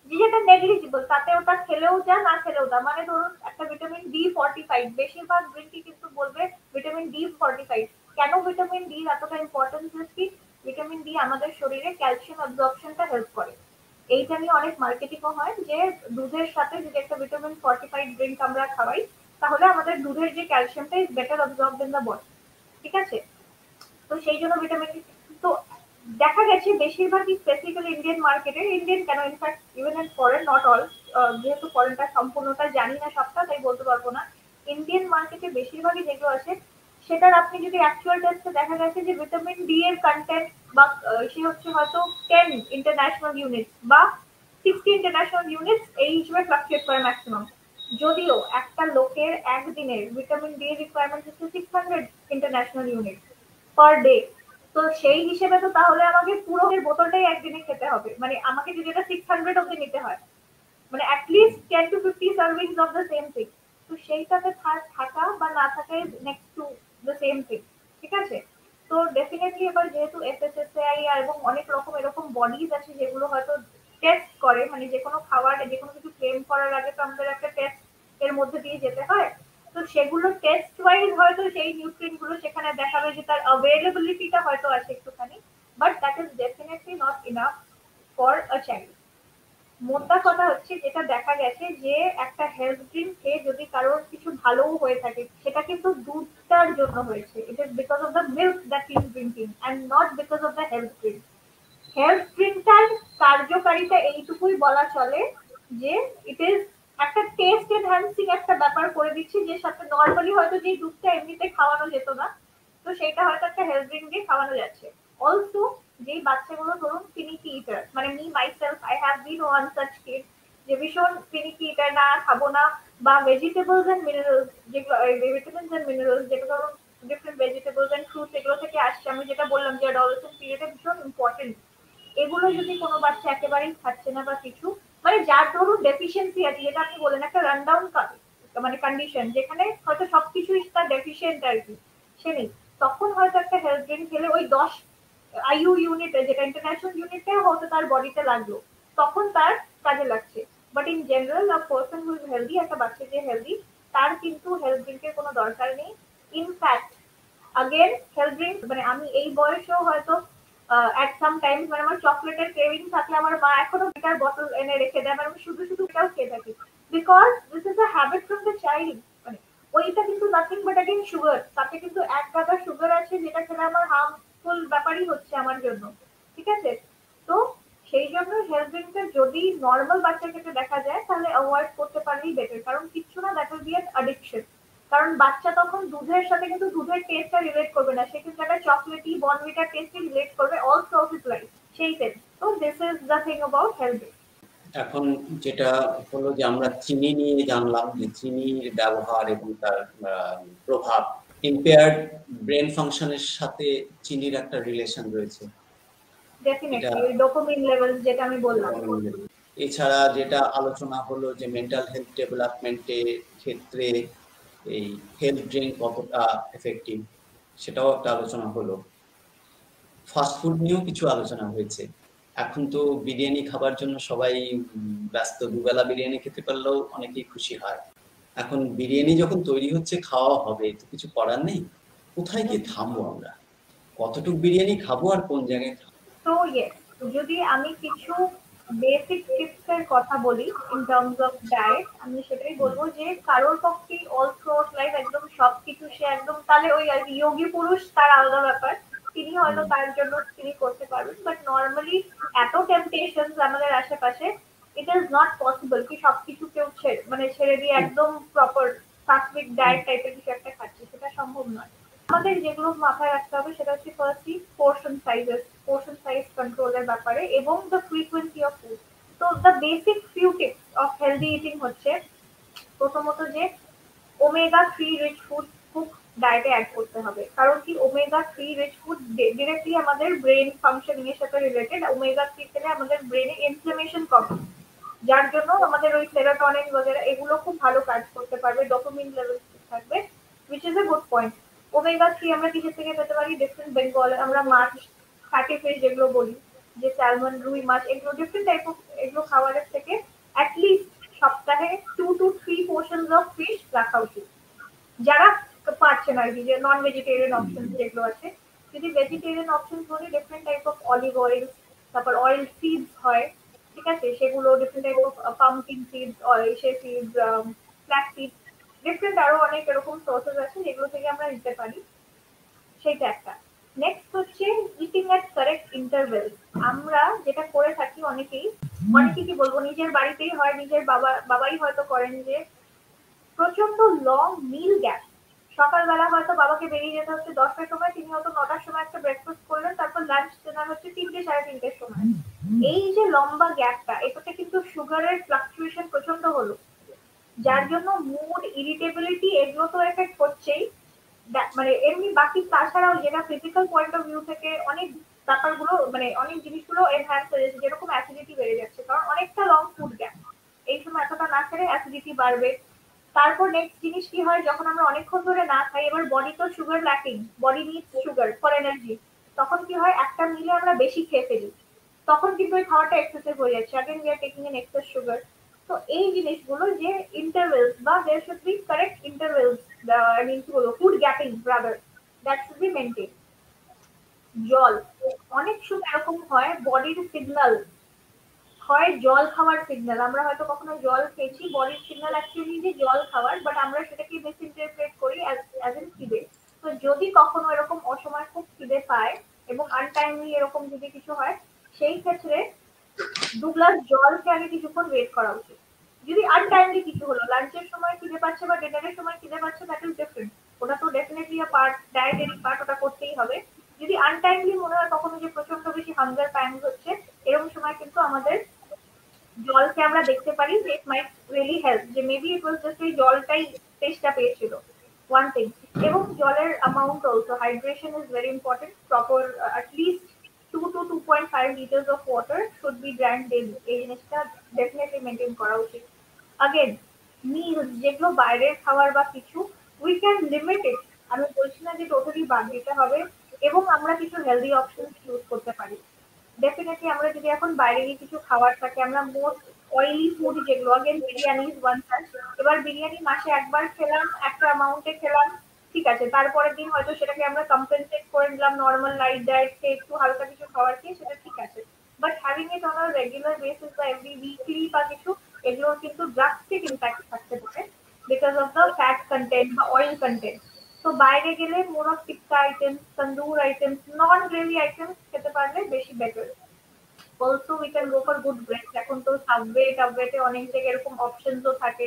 যে যেটা নেগলিজিবল। তাতে ওটা খেলেও যা না খেলেও যা, মানে ধরুন একটা ভিটামিন D45, বেশিরভাগ ড্রিঙ্কই কিন্তু বলবে ভিটামিন D45। কেন ভিটামিন ডি এতটা ইম্পর্টেন্স কি? ভিটামিন ডি আমাদের শরীরে ক্যালসিয়াম অ্যাবজর্পশনটা হেল্প করে। এইটা নিয়ে অনেক মার্কেটিংও হয় যে দুধের সাথে যদি একটা ভিটামিন 45 ড্রিঙ্ক আমরা খাওয়াই, তাহলে আমাদের দুধের যে ক্যালসিয়ামটা is better absorbed in the body. ঠিক আছে? তো সেই জন্য ভিটামিন ডি। তো দেখা গেছে বেশিরভাগই স্পেসিফিক্যালি ইন্ডিয়ান মার্কেটে, ইন্ডিয়ান কেন in fact even in foreign, not all, যেহেতু ফরেনটা সম্পূর্ণটা জানি না সবটা, তাই বলতে পারবো না। ইন্ডিয়ান মার্কেটে বেশিরভাগই যেগুলো আছে, সেটার আপনি যদি অ্যাকচুয়াল টেস্টে দেখা গেছে যে ভিটামিন ডি এর কন্টেন্ট বা সে হচ্ছে হয়তো 10 ইন্টারন্যাশনাল ইউনিট বা 60 ইন্টারন্যাশনাল ইউনিট এই হিসেবে ফ্লাকচুয়েট করে ম্যাক্সিমাম। যদিও একটা লোকের একদিনের ভিটামিন ডি এর রিকোয়ারমেন্ট হচ্ছে 600 ইন্টারন্যাশনাল ইউনিট পার ডে। তো সেই হিসেবে তো তাহলে আমাকে পুরো বোতলটাই একদিনে খেতে হবে, মানে আমাকে যদি এটা 600 অব্দি নিতে হয়, মানে at least 10 to 50 servings of the same thing. তো সেইটাতে থাকা বা না থাকা is next to the same thing. ঠিক আছে? তো ডেফিনেটলি এবার যেহেতু এফএসএসএআই এবং অনেক রকম এরকম বডিজ আছে যেগুলো হয়তো টেস্ট করে, মানে যে কোনো খাবার যে কোনো কিছু ক্লেম করার আগে তো আমাদের একটা টেস্ট এর মধ্যে দিয়ে যেতে হয়। তো সেগুলো টেস্ট ওয়াইজ হয়তো সেই নিউট্রিয়েন্ট গুলো সেখানে দেখাবে যে তার অ্যাভেলেবিলিটিটা হয়তো আছে একটুখানি, but that is definitely not enough for a child. মোদ্দা কথা হচ্ছে যেটা দেখা গেছে যে একটা হেলথ ড্রিঙ্ক খেয়ে যদি কারোর কিছু ভালোও হয়ে থাকে, সেটা কিন্তু দুধটার জন্য হয়েছে। It is because of the milk that he is drinking and not because of the health drink. Health ড্রিঙ্কটার কার্যকারিতা এইটুকুই বলা চলে যে ইট ইজ একটা টেস্ট এনহ্যান্সিং একটা ব্যাপার করে দিচ্ছে, যে সাথে নর্মালি হয়তো যে দুধটা এমনিতে খাওয়ানো যেত না, তো সেটা হয়তো একটা হেলথ ড্রিঙ্ক দিয়ে খাওয়ানো যাচ্ছে। অলসো যেই বাচ্চাগুলো ধরুন ফিনিকি ইটার, মানে me myself I have been one such kid, যে ভীষণ ফিনিকি ইটার, না খাবো না, বা ভেজিটেবলস এন্ড মিনারেলস যেগুলো ভিটামিনস এন্ড মিনারেলস যেটা ধরুন ডিফারেন্ট ভেজিটেবলস এন্ড ফ্রুটস এগুলো থেকে আসছে, আমি যেটা বললাম যে অ্যাডোলেসেন্ট পিরিয়ডে ভীষণ ইম্পর্টেন্ট। এগুলো যদি কোনো বাচ্চা একেবারেই খাচ্ছে না বা কিছু, মানে যার ধরুন ডেফিসিয়েন্সি আছে, যেটা আপনি বলেন একটা রানডাউন মানে কন্ডিশন যেখানে হয়তো সবকিছুই তার ডেফিসিয়েন্ট আর কি, সে নেই, তখন হয়তো একটা হেলথ ড্রিঙ্ক খেলে ওই 10 আইইউ ইউনিটে, যেটা ইন্টারন্যাশনাল ইউনিটে হয়তো তার বডিতে লাগলো, তখন তার কাজে লাগছে। But in general a person who is healthy, একটা বাচ্চা যে হেলদি, তার কিন্তু হেলথ ড্রিঙ্কের কোনো দরকার নেই। ইনফ্যাক্ট আগেন হেলথ ড্রিঙ্ক, মানে আমি এই বয়সেও হয়তো অ্যাট সাম টাইমস, মানে আমার চকলেটের ক্রেভিং থাকলে আমার মা এখনো বিটার বোতল এনে রেখে দেয়, মানে আমি শুধু শুধু এটাও খেয়ে থাকি, because this is a habit from the child. মানে ওইটা কিন্তু নাথিং বাট अगेन সুগার, তাতে কিন্তু এক গাদা সুগার আছে যেটা খেলে আমার হার্মফুল ব্যাপারই হচ্ছে আমার জন্য, ঠিক আছে? তো সেই জন্য হেলথ ড্রিঙ্কটা যদি নর্মাল বাচ্চার ক্ষেত্রে দেখা যায় তাহলে অ্যাভয়েড করতে পারলেই বেটার, কারণ কিচ্ছু না, that will be an addiction. কারণ বাচ্চা তখন দুধের সাথে কিন্তু দুধের টেস্টটা রিলেট করবে না, সে কিন্তু একটা চকলেটি বর্নভিটার টেস্টে রিলেট করবে অল থ্রু হিজ লাইফ, সেই সেন্স। তো this is the thing about health drink.
এখন যেটা হলো যে আমরা চিনি নিয়ে জানলাম যে চিনির ব্যবহার এবং তার প্রভাব, ইম্পেয়ার্ড ব্রেন ফাংশনের সাথে চিনির একটা রিলেশন রয়েছে।
ডেফিনেটলি ডোপামিন লেভেলস যেটা আমি বললাম।
এছাড়া যেটা আলোচনা হলো যে মেন্টাল হেলথ ডেভেলপমেন্টের ক্ষেত্রে এই হেলথ ড্রিঙ্ক কতটা এফেক্টিভ, সেটাও একটা আলোচনা হলো। ফাস্টফুড নিয়েও কিছু আলোচনা হয়েছে। এখন তো বিরিয়ানি খাবার জন্য সবাই ব্যস্ত, দুবেলা বিরিয়ানি খেতে পারলেও অনেকেই খুশি হয়। এখন বিরিয়ানি যখন তৈরি হচ্ছে, খাওয়া হবে, তো কিছু করার নেই, কোথায় গিয়ে থামবো আমরা, কতটুকু বিরিয়ানি খাবো আর কোন জায়গায় খাবো?
তো ইয়েস, যদি আমি কিছু বেসিক টিপস এর কথা বলি ইন টার্মস অফ ডায়েট, আমি সেটাই বলবো যে কারোর পক্ষেই অল থ্রুআউট লাইফ একদম সবকিছু সে একদম, তাহলে ওই আর কি যোগী পুরুষ তার আলাদা ব্যাপার, তিনি হয়তো তার জন্য তিনি করতে পারবেন, বাট নর্মালি এত টেম্পটেশনস আমাদের আশেপাশে, ইট ইজ নট পসিবল কি সবকিছু কেউ মানে ছেড়ে দিয়ে একদম প্রপার সাত্বিক ডায়েট টাইপের কিছু একটা খাচ্ছে, সেটা সম্ভব নয়। আমাদের যেগুলো মাথায় রাখতে হবে সেটা হচ্ছে ফার্স্টলি পোর্শন সাইজ কন্ট্রোলের ব্যাপারে এবং দ্য ফ্রিকোয়েন্সি অফ ফুড। তো the basic few tips of healthy eating হচ্ছে প্রথমত যে ওমেগা 3 রিচ ফুড খুব ডায়েটে অ্যাড করতে হবে, কারণ কি ওমেগা 3 রিচ ফুড ডিরেক্টলি আমাদের ব্রেন ফাংশনিং এর সাথে রিলেটেড। ওমেগা 3 থেকে আমাদের ব্রেনে ইনফ্লামেশন কমে, যার জন্য আমাদের ওই সেরোটোনিন বগেরা এগুলো খুব ভালো কাজ করতে পারবে, ডোপামিন লেভেল থাকবে, which is a good point. Omega 3 আমরা কিসের থেকে পেতে পারি? ডিফারেন্ট বেঙ্গল আমরা মাছ, ফ্যাটি ফিশ যেগুলো বলি, যে স্যালমন, রুই মাছ, এগুলো ডিফারেন্ট টাইপ অফ এগুলো খাবারের থেকে অ্যাটলিস্ট সপ্তাহে 2 to 3 পোর্শনস অফ ফিশ রাখা উচিত, যারা পারছে না আর কি, যে নন ভেজিটেরিয়ান অপশন যেগুলো আছে। যদি ভেজিটেরিয়ান অপশন বলি, different type of olive oil, তারপর অয়েল সিডস হয়, ঠিক আছে, সেগুলো different type of pumpkin seeds, say seeds, flax seeds, different আরো অনেক এরকম সোর্সেস আছে যেগুলো থেকে আমরা নিতে পারি, সেইটা একটা। নেক্সট হচ্ছে ইটিং এট কারেক্ট ইন্টারভেল। আমরা যেটা করে থাকি অনেকেই কি বলবো, নিজের বাড়িতেই হয়, নিজের বাবাই হয়তো করেন যে প্রচন্ড লং মিল গ্যাপ। সকালবেলা হয়তো বাবাকে বেরিয়ে যেতে হচ্ছে 10টার সময়, তিনি হয়তো 9টার সময় একটা ব্রেকফাস্ট করলেন, তারপর লাঞ্চ ডিনার হচ্ছে 3টে 3:30-র সময়। এই যে লম্বা গ্যাপটা, এটাতে কিন্তু সুগারের ফ্লাকচুয়েশন প্রচন্ড হলো, যার জন্য মুড, ইরিটেবিলিটি এগুলো তো এফেক্ট হচ্ছেই। মানে এমনি বাকি তাছাড়াও যেটা ফিজিক্যাল পয়েন্ট অফ ভিউ থেকে অনেক ব্যাপারগুলো, মানে অনেক জিনিসগুলো এনহ্যান্স হয়ে যাচ্ছে, যেরকম অ্যাসিডিটি বেড়ে যাচ্ছে, কারণ অনেকটা লং ফুড গ্যাপ, এই সময় এতটা না খেলে অ্যাসিডিটি বাড়বে। তারপর নেক্সট জিনিস কি হয়, যখন আমরা অনেকক্ষণ ধরে না খাই, এবার বডি তো sugar lacking, body needs sugar for energy, তখন কি হয় একটা মিলে আমরা বেশি খেয়ে ফেলি, তখন কিন্তু ওই খাওয়াটা এক্সেসিভ হয়ে যাচ্ছে, again we are taking an excess sugar. তো এই জিনিসগুলো যে ইন্টারভেলস বা there should be correct intervals, I mean কি বলবো, food gapping rather, that should be maintain. জল, অনেক সময় এরকম হয় বডির সিগন্যাল হয় জল খাওয়ার সিগন্যাল, আমরা হয়তো কখনো জল খেয়েছি, বডির সিগন্যাল অ্যাকচুয়ালি যে জল খাওয়ার, বাট আমরা সেটাকে মিস ইন্টারপ্রেট করি অ্যাজ এন খিদে। তো যদি কখনো এরকম অসময় খুব খিদে পায় এবং আনটাইমলি এরকম যদি কিছু হয়, সেই ক্ষেত্রে 2 গ্লাস জল খেয়ে আগে কিছুক্ষণ ওয়েট করা উচিত। যদি আনটাইমলি কিছু হলো, লাঞ্চের সময় খিদে পাচ্ছে বা ডিনারের সময় খিদে পাচ্ছে, দ্যাট ইজ ডিফারেন্ট, ওটা তো ডেফিনেটলি আ পার্ট, ডায়েটারি পার্ট, ওটা করতেই হবে। যদি আনটাইমলি মনে হয় কখনো যে প্রচন্ড বেশি হাঙ্গার প্যাংস হচ্ছে, এরকম সময় কিন্তু আমাদের জলকে আমরা দেখতে পারি যে ইট মাইট রিয়েলি হেল্প, যে মেবি ইট ওয়াজ জাস্ট এই জলটাই টেস্টটা পেয়েছিল, ওয়ান থিং। এবং জলের amount also, hydration is very important, proper at least 2 to 2.5 liters of water should be drank daily, এই জিনিসটা ডেফিনেটলি মেনটেন করা উচিত। আগেন মিলস যেগুলো বাইরের খাবার বা কিছু, উই ক্যান লিমিট ইট, আমি বলছি না যে টোটালি বাদ দিতে হবে, এবং আমরা কিছু হেলদি অপশন চুজ করতে পারি। ডেফিনেটলি আমরা যদি এখন বাইরেরই কিছু খাবার থাকে, আমরা মোস্ট অয়েলি ফুড যেগুলো, again biryani is one such. এবার বিরিয়ানি মাসে একবার খেলাম, একটা অ্যামাউন্টে খেলাম, ঠিক আছে, তারপরের দিন হয়তো সেটাকে আমরা কম্পেনসেট করে নিলাম নর্মাল লাইট ডায়েট খেয়ে, একটু হালকা কিছু খাবার খেয়ে, সেটা ঠিক আছে। But having it on a regular basis বা এভরি উইকলি বা কিছু, এগুলোর কিন্তু ড্রাস্টিক ইম্প্যাক্ট থাকতে পারে। Because of the fat content বা অয়েল কন্টেন্ট। তো বাইরে গেলে more of tikka items, tandoor items, non gravy items খেতে পারলে বেশি better. Also we can go for good bread. এখন তো সাবওয়ে টাবওয়েতে অনেক জায়গায় এরকম অপশনসও থাকে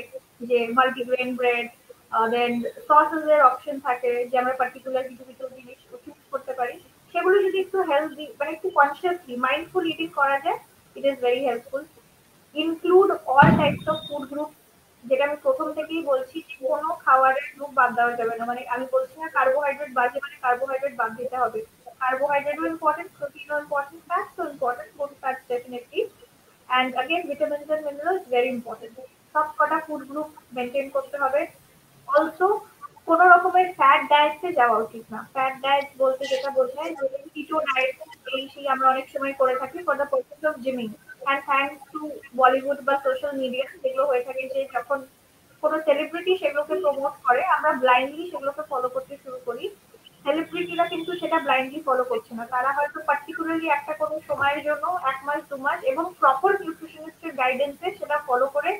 যে মাল্টিগ্রেন ব্রেড, দেন সসেস এর অপশন থাকে যে আমরা পার্টিকুলার কিছু কিছু জিনিস চুজ করতে পারি। সেগুলো যদি একটু হেলদি মানে একটু কনসিয়াসলি মাইন্ডফুল ইটিং করা যায়, it is very helpful. Include all types of food group, যেটা আমি প্রথম থেকেই বলছি যে কোনো খাবারের গ্রুপ বাদ দেওয়া যাবে না। মানে আমি বলছি না কার্বোহাইড্রেট বাজে মানে কার্বোহাইড্রেট বাদ দিতে হবে। Carbohydrate important, protein important, fats so important, both fats definitely. And again, vitamins and minerals very important. সব কটা ফুড গ্রুপ মেনটেন করতে হবে। অলসো কোন রকমের ফ্যাট ডায়েটে যাওয়া উচিত না। ফ্যাট ডায়েট বলতে যেটা বোঝায় যে কিটো ডায়েট, এই সেই আমরা অনেক সময় করে থাকি for the purpose of gymming. And thanks to Bollywood বা সোশ্যাল মিডিয়া যেগুলো হয়ে থাকে যে যখন কোনো সেলিব্রিটি সেগুলোকে প্রমোট করে আমরা ব্লাইন্ডলি সেগুলোকে ফলো করতে শুরু করি। সেলিব্রিটিরা কিন্তু সেটা ব্লাইন্ডলি ফলো করছে না, তারা হয়তো পার্টিকুলারলি একটা কোনো সময়ের জন্য 1 মাস 2 মাস এবং প্রপার নিউট্রিশনিস্টের গাইডেন্সে সেটা ফলো করে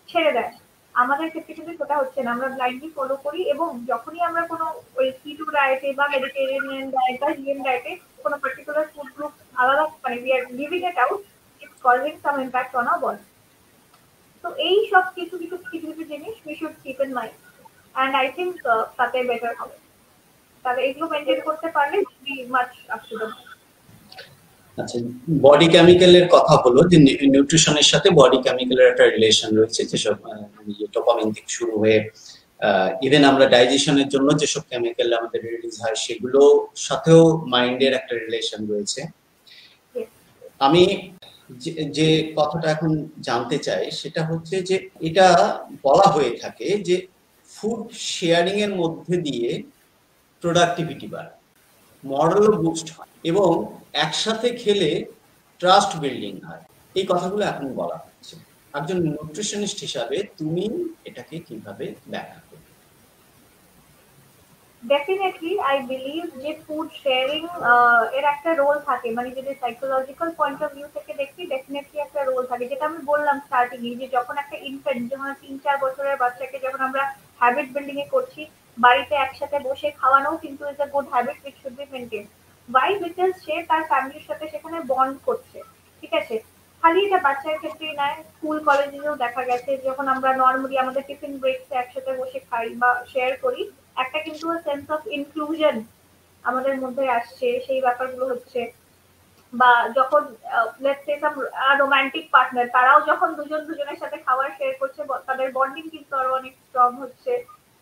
ছেড়ে দেয়। আমাদের ক্ষেত্রে কিন্তু সেটা হচ্ছে না, আমরা ব্লাইন্ডলি ফলো করি এবং যখনই আমরা কোনো ওই কিটো ডায়েটে বা মেডিটেরিয়ান ডায়েট বা হিএম ডায়েটে কোনো পার্টিকুলার ফুড গ্রুপ আলাদা মানে we are living it out, it's causing some impact on our body. তো এই সব কিছু কিছু কিছু কিছু জিনিস we should keep in mind, and I think তাতে বেটার হবে। তাহলে এগুলো মেনটেন করতে পারলে B much up to the mark.
আচ্ছা, বডি কেমিক্যালের কথা হলো যে নিউট্রিশনের সাথে বডি কেমিক্যালের একটা রিলেশন রয়েছে, যেসব ডোপামিন থেকে শুরু হয়ে ইভেন আমরা ডাইজেশনের জন্য যেসব কেমিক্যাল আমাদের রিলিজ হয় সেগুলো সাথেও মাইন্ডের একটা রিলেশন রয়েছে। আমি যে কথাটা এখন জানতে চাই সেটা হচ্ছে যে এটা বলা হয়ে থাকে যে ফুড শেয়ারিং এর মধ্যে দিয়ে প্রোডাক্টিভিটি বাড়ে, মরালও বুস্ট হয় এবং একসাথে খেলে ট্রাস্ট বিল্ডিং হয়। এই কথাগুলো এখন বলা হচ্ছে। একজন নিউট্রিশনিস্ট হিসাবে তুমি এটাকে কিভাবে ব্যাখ্যা করবে?
ডেফিনেটলি আই বিলিভ যে ফুড শেয়ারিং এর একটা রোল থাকে, মানে যদি সাইকোলজিক্যাল পয়েন্ট অফ ভিউ থেকে দেখি ডেফিনেটলি একটা রোল থাকে। যেটা আমি বললাম স্টার্টিং এ যে যখন একটা ইনফ্যান্ট যখন 3-4 বছরের বাচ্চাকে যখন আমরা হ্যাবিট বিল্ডিং এ করছি, বাড়িতে একসাথে বসে খাওয়ানো কিন্তু is a good habit which should be maintain. Why? Because সে তার ফ্যামিলির সাথে সেখানে বন্ড করছে। ঠিক আছে, খালি এটা বাচ্চার ক্ষেত্রেই নয়, স্কুল কলেজেও দেখা গেছে যখন আমরা নর্মালি আমাদের টিফিন ব্রেকসে একসাথে বসে খাই বা শেয়ার করি, একটা কিন্তু সেন্স অফ ইনক্লুশন আমাদের মধ্যে আসছে, সেই ব্যাপারগুলো হচ্ছে। বা যখন let's say some romantic partner, তারাও যখন দুজন দুজনের সাথে খাবার শেয়ার করছে তাদের বন্ডিং কিন্তু আরো অনেক স্ট্রং হচ্ছে।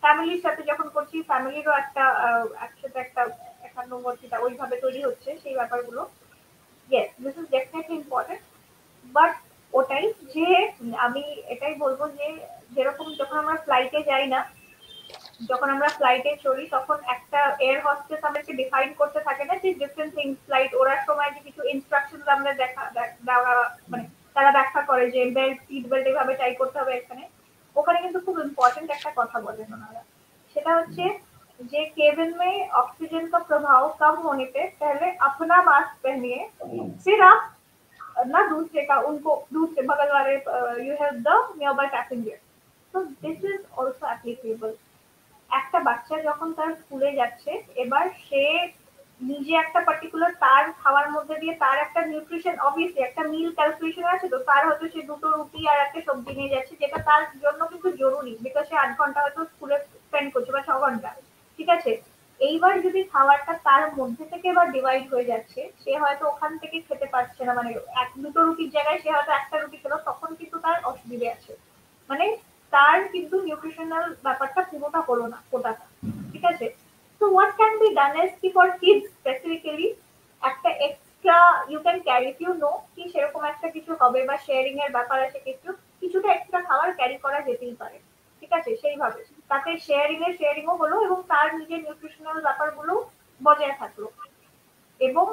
ফ্যামিলির সাথে যখন করছি ফ্যামিলিরও একটা একসাথে একটা একান্নবর্তিতা ওইভাবে তৈরি হচ্ছে, সেই ব্যাপারগুলো। Yes, this is definitely important. But ওটাই যে আমি এটাই বলবো যে যেরকম যখন আমরা ফ্লাইটে যাই না, যখন আমরা ফ্লাইটে চড়ি তখন একটা এয়ার হোস্টেস আমাদেরকে ডিফাইন করতে থাকে না যে ডিফারেন্ট থিংস ফ্লাইট ওড়ার সময় যে কিছু ইনস্ট্রাকশন আমরা দেওয়া মানে তারা ব্যাখ্যা করে যে বেল্ট সিট বেল্ট এভাবে টাই করতে হবে এখানে। ওখানে কিন্তু খুব ইম্পর্টেন্ট একটা কথা বলেন ওনারা, সেটা হচ্ছে যে केबिन में ऑक्सीजन का प्रभाव कम होने पे पहले अपना मास्क पहनिए, फिर आप ना दूसरे का उनको दूसरे बगल वाले you have the near by passenger. तो दिस इज ऑल्सो एप्लीकेबल। একটা বাচ্চা যখন তার স্কুলে যাচ্ছে, এবার সে নিজে একটা পার্টিকুলার তার খাওয়ার মধ্যে দিয়ে তার একটা নিউট্রিশন অবভিয়াসলি একটা মিল ক্যালকুলেশন আছে, তো তার হয়তো সে 2টো রুটি আর একটা সবজি নিয়ে যাচ্ছে, যেটা তার জন্য কিন্তু জরুরি বিকজ সে 8 ঘন্টা হয়তো স্কুলে স্পেন্ড করছে বা 6 ঘন্টা। ঠিক আছে, এইবার যদি খাবারটা তার মধ্যে থেকে এবার ডিভাইড হয়ে যাচ্ছে, সে হয়তো ওখান থেকে খেতে পারছে না, মানে 2টো রুটির জায়গায় সে হয়তো একটা রুটি খেলো, তখন কিন্তু তার অসুবিধে আছে। মানে তার কিন্তু নিউট্রিশনাল ব্যাপারটা পুরোটা হলো না, কোটাটা। ঠিক আছে, তো what can be done is কি ফর কিডস স্পেসিফিক্যালি একটা extra you can carry, if you know কি সেরকম একটা কিছু হবে বা শেয়ারিং এর ব্যাপার আছে, কিছুটা এক্সট্রা খাবার ক্যারি করা যেতেই পারে। ঠিক আছে, সেইভাবে তাতে শেয়ারিংও হলো এবং তার নিজের নিউট্রিশনাল ব্যাপারগুলো বজায় থাকলো। এবং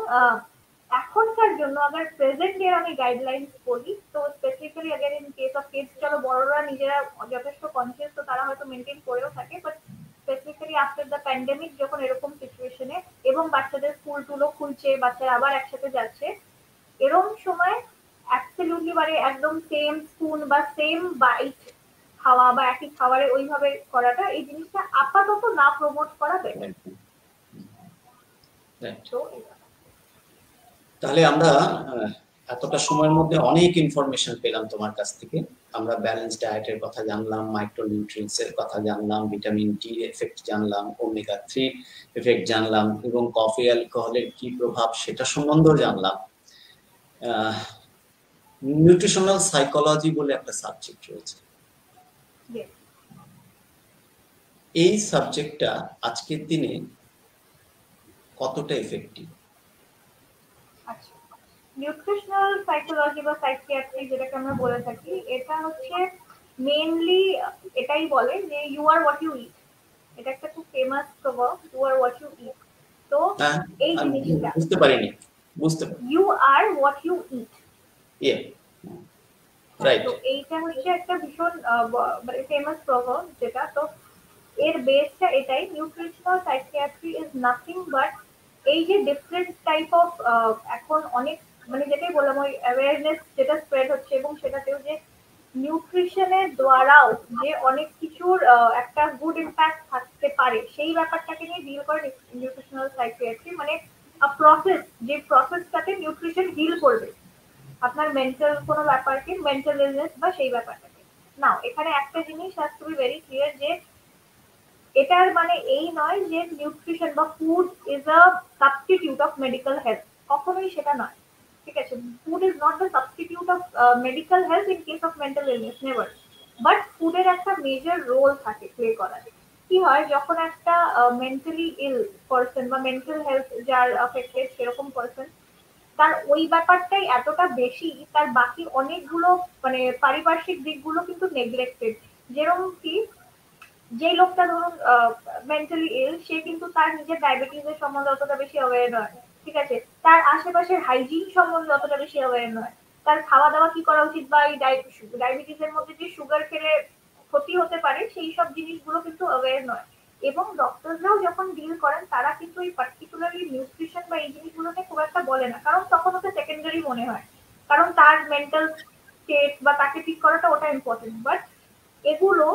এখনকার জন্য আবার প্রেজেন্ট এর আমি গাইডলাইন্স বলি, তো স্পেসিফিক্যালি अगर ইন কেস অফ কিডস, চলো বড়রা নিজেরা যথেষ্ট কনসিয়াস তো তারা হয়তো মেনটেন করেও থাকে, but specifically after the pandemic যখন এরকম সিচুয়েশনে এবং বাচ্চাদের স্কুল টুলও খুলছে, বাচ্চারা আবার একসাথে যাচ্ছে, এরকম সময় অ্যাবসলিউটলি মানে একদম সেম স্পুন বা সেম বাইট খাওয়া বা একই খাবারে ওইভাবে করাটা, এই জিনিসটা আপাতত না প্রমোট করা বেটার।
তাহলে আমরা এতটা সময়ের মধ্যে অনেক ইনফরমেশন পেলাম তোমার কাছ থেকে। আমরা ব্যালেন্স ডায়েটের কথা জানলাম, মাইক্রোনিউট্রিয়েন্টস এর কথা জানলাম, ভিটামিন ডি এফেক্ট জানলাম, ওমেগা 3 এফেক্ট জানলাম, এবং কফি অ্যালকোহলের কি প্রভাব সেটা সম্বন্ধেও জানলাম। নিউট্রিশনাল সাইকোলজি বলে একটা সাবজেক্ট রয়েছে, এই সাবজেক্টটা আজকের দিনে কতটা এফেক্টিভ?
নিউট্রিশনাল সাইকোলজি বা সাইকিয়াট্রি যেটাকে আমরা বলে থাকি, এটা হচ্ছে মেইনলি এটাই বলে যে you are what you eat. এটা একটা খুব ফেমাস প্রভাব, you are what you eat. তো এই জিনিসটা
বুঝতে পারিনি,
you are what you eat,
right.
তো এইটা হচ্ছে একটা ভীষণ মানে ফেমাস প্রভাব যেটা। তো এর বেসটা এটাই, nutritional psychiatry is nothing but এই যে ডিফারেন্ট টাইপ অফ এখন অনেক মানে যেটাই বললাম ওই অ্যাওয়ারনেস যেটা স্প্রেড হচ্ছে, এবং সেটাতেও যে নিউট্রিশনের দ্বারাও যে অনেক কিছুর একটা গুড ইম্প্যাক্ট থাকতে পারে, সেই ব্যাপারটাকে নিয়ে ডিল করে নিউট্রিশনাল সাইকিয়াট্রি। মানে প্রসেস, যে প্রসেসটাতে নিউট্রিশন হিল করবে আপনার মেন্টাল কোনো ব্যাপারকে, মেন্টাল ইলনেস বা সেই ব্যাপারটাকে। নাও এখানে একটা জিনিস has to be very clear, যে এটার মানে এই নয় যে নিউট্রিশন বা food is a substitute of medical health, কখনোই সেটা নয়। ঠিক আছে, food is not the substitute of medical health in case of mental illness, never. But ফুডের একটা মেজর রোল থাকে প্লে করার। কি হয় যখন একটা মেন্টালি ইল পারসন বা মেন্টাল হেলথ যার অ্যাফেক্টেড সেরকম পারসন, তার ওই ব্যাপারটাই এতটা বেশি, তার বাকি অনেকগুলো মানে পারিপার্শ্বিক দিকগুলো কিন্তু নেগলেক্টেড। যেরকম কি, যে লোকটা ধরুন মেন্টালি ইল, সে কিন্তু তার নিজের ডায়াবেটিসের সম্বন্ধে অতটা বেশি অ্যাওয়্যার নয়। ঠিক আছে, তার আশেপাশের হাইজিন সম্বন্ধে অতটা বেশি অ্যাওয়্যার নয়, তার খাওয়া দাওয়া কি করা উচিত বা এই ডায়াবেটিসের মধ্যে যে সুগার খেলে ক্ষতি হতে পারে সেই সব জিনিসগুলো কিন্তু অ্যাওয়্যার নয়। এবং ডক্টররাও যখন ডিল করেন তারা কিন্তু এই পার্টিকুলারলি নিউট্রিশন বা এই জিনিসগুলোকে খুব একটা বলে না, কারণ তখন ওকে সেকেন্ডারি মনে হয়, কারণ তার মেন্টাল স্টেট বা তাকে ঠিক করাটা ওটা ইম্পর্টেন্ট। বাট এগুলো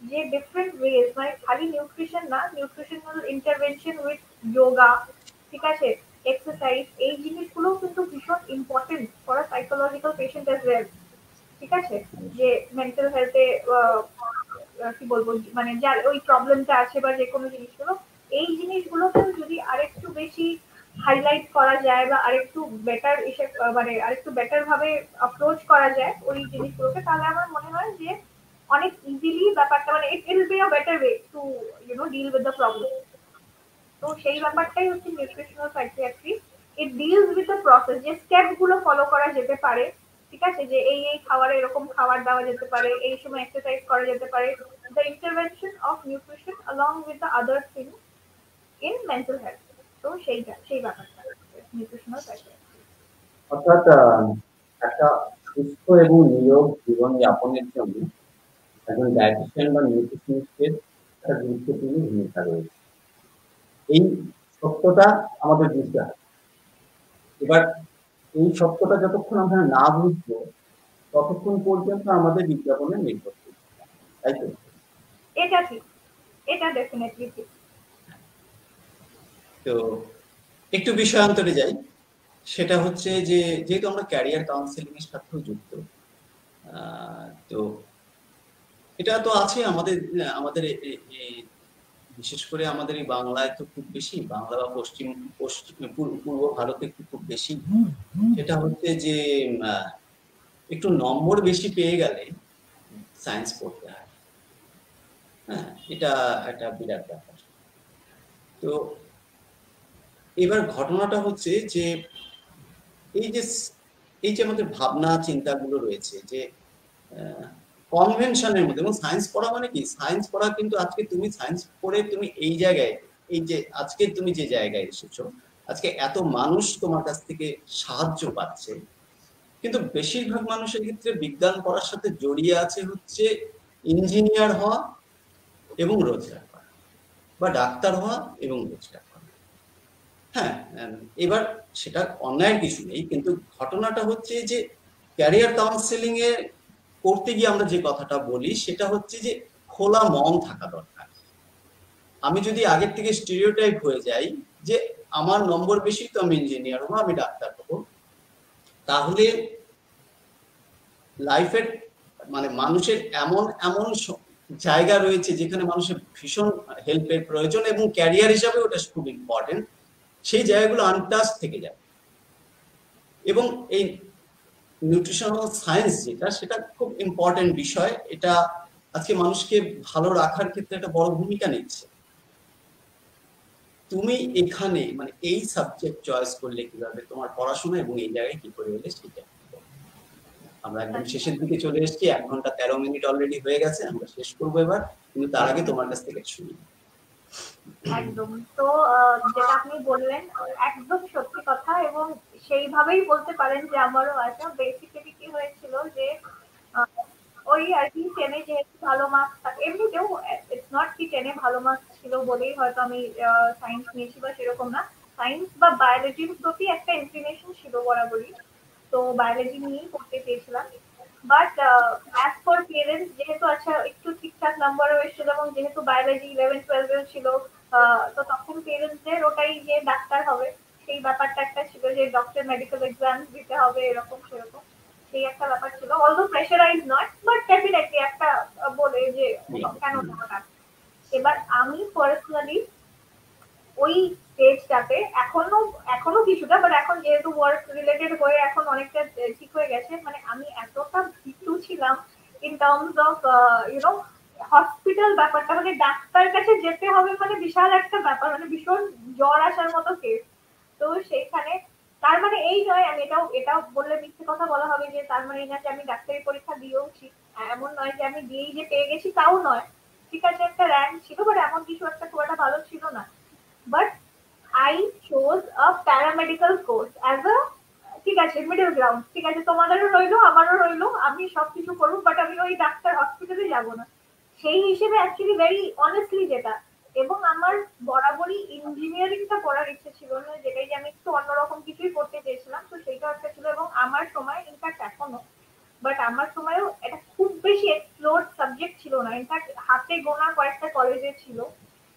যে ডিফারেন্ট ওয়েজ, মানে খালি নিউট্রিশন না, নিউট্রিশনাল ইন্টারভেনশন উইথ যোগা, ঠিক আছে, এক্সারসাইজ, এই জিনিসগুলো কিন্তু ভীষণ important for a psychological patient as well. ঠিক আছে, যে মেন্টাল হেলথে কি বলবো, মানে যার ওই প্রবলেমটা আছে বা যে কোনো জিনিসগুলো, এই জিনিসগুলোকে যদি আরেকটু বেশি হাইলাইট করা যায় বা আরেকটু বেটার এসে মানে আরেকটু বেটার ভাবে অ্যাপ্রোচ করা যায় ওই জিনিসগুলোকে, তাহলে আমার মনে হয় যে অনেক ইজিলি ব্যাপারটা, মানে it will be a better way to deal with the problem. তো সেই ব্যাপারটাই হচ্ছে nutritional psychiatry. It deals with the process, যে স্টেপ গুলো ফলো করা যেতে পারে। ঠিক আছে, যে এই খাবারে এরকম খাবার দেওয়া যেতে পারে, এই সময় এক্সারসাইজ করা যেতে পারে, the intervention of nutrition along with the other things in mental health। তো সেই ব্যাপারটা নিউট্রিশনাল সাইকিয়াট্রি।
অর্থাৎ একটা সুস্থ এবং নিরোগ জীবন যাপনের জন্য একজন ডায়েটিশিয়ান বা নিউট্রিশনিস্টের একটা গুরুত্বপূর্ণ ভূমিকা রয়েছে, এই সত্যটা আমাদের বুঝতে হবে। এবার এই সত্যটা যতক্ষণ আমরা না বুঝবো ততক্ষণ পর্যন্ত আমাদের বিজ্ঞাপনে নির্ভর করবে, তাই তো?
এটা ঠিক, এটা ডেফিনেটলি ঠিক।
তো একটু বিষয়ান্তরে যাই, সেটা হচ্ছে যে যেহেতু আমরা ক্যারিয়ার কাউন্সেলিং এর সাথেও যুক্ত, তো এটা তো আছে আমাদের আমাদের বিশেষ করে আমাদের এই বাংলায় তো খুব বেশি, বাংলা বা পশ্চিম পূর্ব ভারতে খুব বেশি। সেটা হচ্ছে যে একটু নম্বর বেশি পেয়ে গেলে সায়েন্স পড়তে হয়। হ্যাঁ, এটা একটা বিরাট ব্যাপার। তো এবার ঘটনাটা হচ্ছে যে এই যে আমাদের ভাবনা চিন্তাগুলো রয়েছে যে কনভেনশনের মধ্যে, এবং সায়েন্স পড়া মানে কি, সায়েন্স পড়া কিন্তু আজকে তুমি সায়েন্স পড়ে তুমি এই জায়গায়, এই যে আজকে তুমি যে জায়গায় এসেছো, আজকে এত মানুষ তোমার কাছ থেকে সাহায্য পাচ্ছে, কিন্তু বেশিরভাগ মানুষের ক্ষেত্রে বিজ্ঞান পড়ার সাথে জড়িয়ে আছে হচ্ছে ইঞ্জিনিয়ার হওয়া এবং রোজগার করা, বা ডাক্তার হওয়া এবং রোজগার করা। হ্যাঁ, এবার সেটা অন্যায়ের কিছু নেই, কিন্তু ঘটনাটা হচ্ছে যে ক্যারিয়ার কাউন্সেলিং এ করতে গিয়ে আমরা যে কথাটা বলি সেটা হচ্ছে যে খোলা মন থাকা দরকার। আমি যদি আগের থেকে স্টেরিওটাইপ হয়ে যাই যে আমার নম্বর বেশি তো আমি ইঞ্জিনিয়ার হবো, আমি ডাক্তার হবো, তাহলে লাইফের মানে মানুষের এমন এমন জায়গা রয়েছে যেখানে মানুষের ভীষণ হেল্পের প্রয়োজন এবং ক্যারিয়ার হিসাবে ওটা খুব ইম্পর্টেন্ট, সেই জায়গাগুলো আনটাচ থেকে যাবে। এবং এই নিউট্রিশনাল সায়েন্স যেটা, সেটা খুব ইম্পর্টেন্ট বিষয়। এটা আজকে মানুষকে ভালো রাখার ক্ষেত্রে একটা বড় ভূমিকা নিচ্ছে। তুমি এখানে মানে এই সাবজেক্ট চয়েস করলে কিভাবে, তোমার পড়াশোনা এবং এই জায়গায় কি করে এলে সেটা। আমরা একদম শেষের দিকে চলে এসেছি, 1 ঘন্টা 13 মিনিট অলরেডি হয়ে গেছে, আমরা শেষ করবো এবার, কিন্তু তার আগে তোমার কাছ থেকে শুনি।
একদম। তো যেটা আপনি বললেন একদম সত্যি কথা, এবং সেইভাবেই বলতে পারেন যে আমারও আছে। বেসিক্যালি কি হয়েছিল যে ওই আর কি 10-এ যেহেতু ভালো মার্কস থাকে, এমনিতেও ইটস নট কি 10-এ ভালো মার্কস ছিল বলেই হয়তো আমি সায়েন্স নিয়েছি বা সেরকম না। সায়েন্স বা বায়োলজির প্রতি একটা ইনক্লিনেশন ছিল বরাবরই, তো বায়োলজি নিয়েই পড়তে চেয়েছিলাম। বাট অ্যাজ ফর পেরেন্টস, যেহেতু আচ্ছা একটু ঠিকঠাক নাম্বারও এসেছিল এবং যেহেতু বায়োলজি 11-12-এও ছিল, তো তখন পেরেন্টসদের ওটাই যে ডাক্তার হবে সেই ব্যাপারটা একটা ছিল, যে ডক্টর মেডিকেল এক্সাম দিতে হবে এরকম সেরকম, সেই একটা ব্যাপার ছিল। অলদো প্রেশারাইজ নয়, বাট ডেফিনেটলি একটা বলে যে কেন না। এবার আমি পার্সোনালি ওই স্টেজটাতে এখনো কিছুটা, বাট এখন যেহেতু ওয়ার্ক রিলেটেড হয়ে এখন অনেকটা ঠিক হয়ে গেছে, মানে আমি এতটা ভীতু ছিলাম in terms of YONO hospital ব্যাপারটা, মানে ডাক্তার কাছে যেতে হবে মানে বিশাল একটা ব্যাপার, মানে ভীষণ জ্বর আসার মতো কেস। তো সেইখানে তার মানে এই নয়, আমি এটাও বললে মিথ্যে কথা বলা হবে যে তার মানে এই না যে আমি ডাক্তারি পরীক্ষা দিয়েওছি, এমন নয় যে আমি দিয়েই যে পেয়ে গেছি, তাও নয়। ঠিক আছে, একটা র্যাঙ্ক ছিল, বাট এমন কিছু একটা খুব একটা ভালো ছিল না। But I chose a paramedical course as a ঠিক আছে মিডল গ্রাউন্ড। ঠিক আছে, তোমাদেরও রইলো আমারও রইলো, আমি সবকিছু করবো, বাট আমি ওই ডাক্তার হসপিটালে যাবো না সেই হিসেবে অ্যাকচুয়ালি ভেরি অনেস্টলি যেটা। এবং আমার বরাবরই ইঞ্জিনিয়ারিংটা পড়ার ইচ্ছে ছিল না, যেটাই যে আমি একটু অন্যরকম কিছুই করতে চেয়েছিলাম, তো সেইটা একটা ছিল। এবং আমার সময় ইনফ্যাক্ট এখনো, বাট আমার সময়ও এটা খুব বেশি এক্সপ্লোর সাবজেক্ট ছিল না। ইনফ্যাক্ট হাতে গোনা কয়েকটা কলেজে ছিল,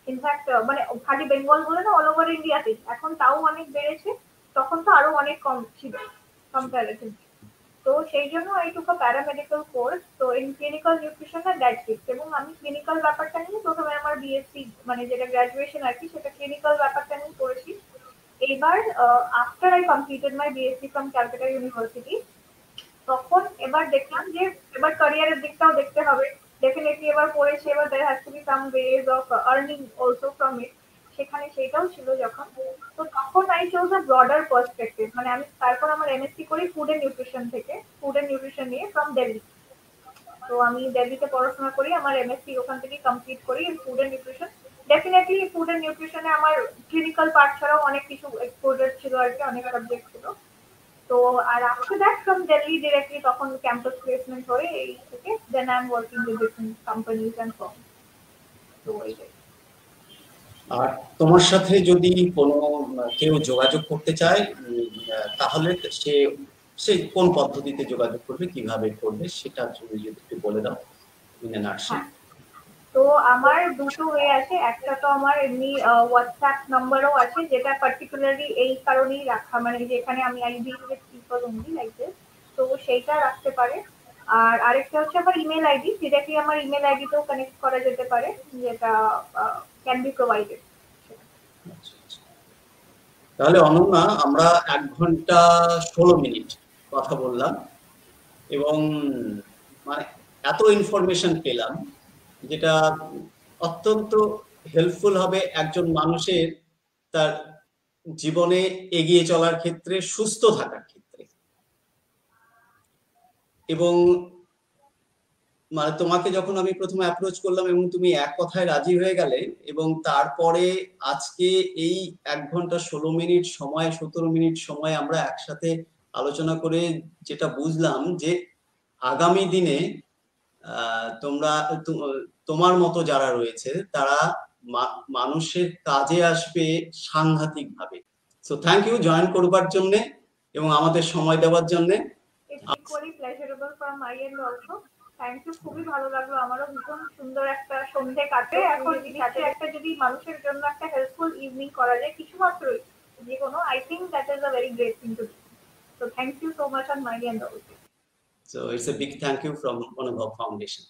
ইনফ্যাক্ট মানে খালি বেঙ্গল বলে না, অল ওভার ইন্ডিয়াতে। এখন তাও অনেক বেড়েছে, তখন তো আরো অনেক কম ছিল কম্পারেটিভলি। তো সেই জন্য I took a paramedical course, তো in clinical nutrition and dietetics. এবং আমি ক্লিনিক্যাল ব্যাপারটা নিয়ে প্রথমে আমার বিএসসি মানে যেটা গ্রাজুয়েশন আর কি, সেটা ক্লিনিক্যাল ব্যাপারটা নিয়ে করেছি। এবার after I completed my BSc from Calcutta university, তখন এবার দেখলাম যে এবার ক্যারিয়ারের দিকটাও দেখতে হবে। ডেফিনেটলি এবার পড়েছে, এবার there has to be some ways of earning also from it, সেখানে সেটাও ছিল যখন। তো তখন I chose a broader perspective, মানে আমি তারপর আমার এমএসসি করি ফুড এন্ড নিউট্রিশন থেকে, ফুড এন্ড নিউট্রিশন নিয়ে ফ্রম দিল্লি। তো আমি দিল্লিতে পড়াশোনা করি, আমার এমএসসি ওখান থেকে কমপ্লিট করি food and nutrition. Definitely food and নিউট্রিশনে আমার ক্লিনিক্যাল পার্ট ছাড়াও অনেক কিছু এক্সপোজার ছিল আর কি, অনেক সাবজেক্ট ছিল। তো আর after that from Delhi directly তখন ক্যাম্পাস প্লেসমেন্ট হয়ে এই থেকে then I am working with different companies and firm. তো এইটাই।
আর তোমার সাথে যদি কোনো কেউ যোগাযোগ করতে চায় তাহলে সে সে কোন পদ্ধতিতে যোগাযোগ করবে, কিভাবে করবে, সেটা যদি একটু বলে দাও ইন এ নাটশেল।
তো আমার দুটো ওয়ে আছে। একটা তো আমার এমনি হোয়াটসঅ্যাপ নাম্বারও আছে, যেটা পার্টিকুলারলি এই কারণেই রাখা, মানে যেখানে আমি I deal with people only like this, তো সেইটা রাখতে পারে। আর আরেকটা হচ্ছে আমার ইমেল আইডি, ডিরেক্টলি আমার ইমেল আইডিতেও কানেক্ট করা যেতে পারে, যেটা ক্যান বি প্রোভাইডেড।
তাহলে অনন্যা, আমরা 1 ঘন্টা 16 মিনিট কথা বললাম এবং মানে এত ইনফরমেশন পেলাম যেটা অত্যন্ত হেল্পফুল হবে একজন মানুষের তার জীবনে এগিয়ে চলার ক্ষেত্রে, সুস্থ থাকার ক্ষেত্রে। এবং মানে তোমাকে যখন আমি প্রথমে অ্যাপ্রোচ করলাম এবং তুমি এক কথায় রাজি হয়ে গেলে, এবং তারপরে আজকে এই 1 ঘন্টা 16 মিনিট সময় 17 মিনিট সময় আমরা একসাথে আলোচনা করে যেটা বুঝলাম যে আগামী দিনে তোমরা তোমার মতো যারা রয়েছে তারা মানুষের কাজে আসবে সাংঘাতিক ভাবে। সো থ্যাংক ইউ জয়েন করবার জন্য এবং আমাদের সময় দেওয়ার জন্য।
It's equally pleasurable from my end also. Thank you, খুবই ভালো লাগলো আমারও। ভীষণ সুন্দর একটা সন্ধে কাটে এখন। সাথে একটা যদি মানুষের জন্য একটা হেল্পফুল ইভিনিং করা যায় কিছুমাত্রই, যে কোনো, I think that is a very great thing to do. So thank you so much on my end also.
So it's a big thank you from Anubhav Foundation.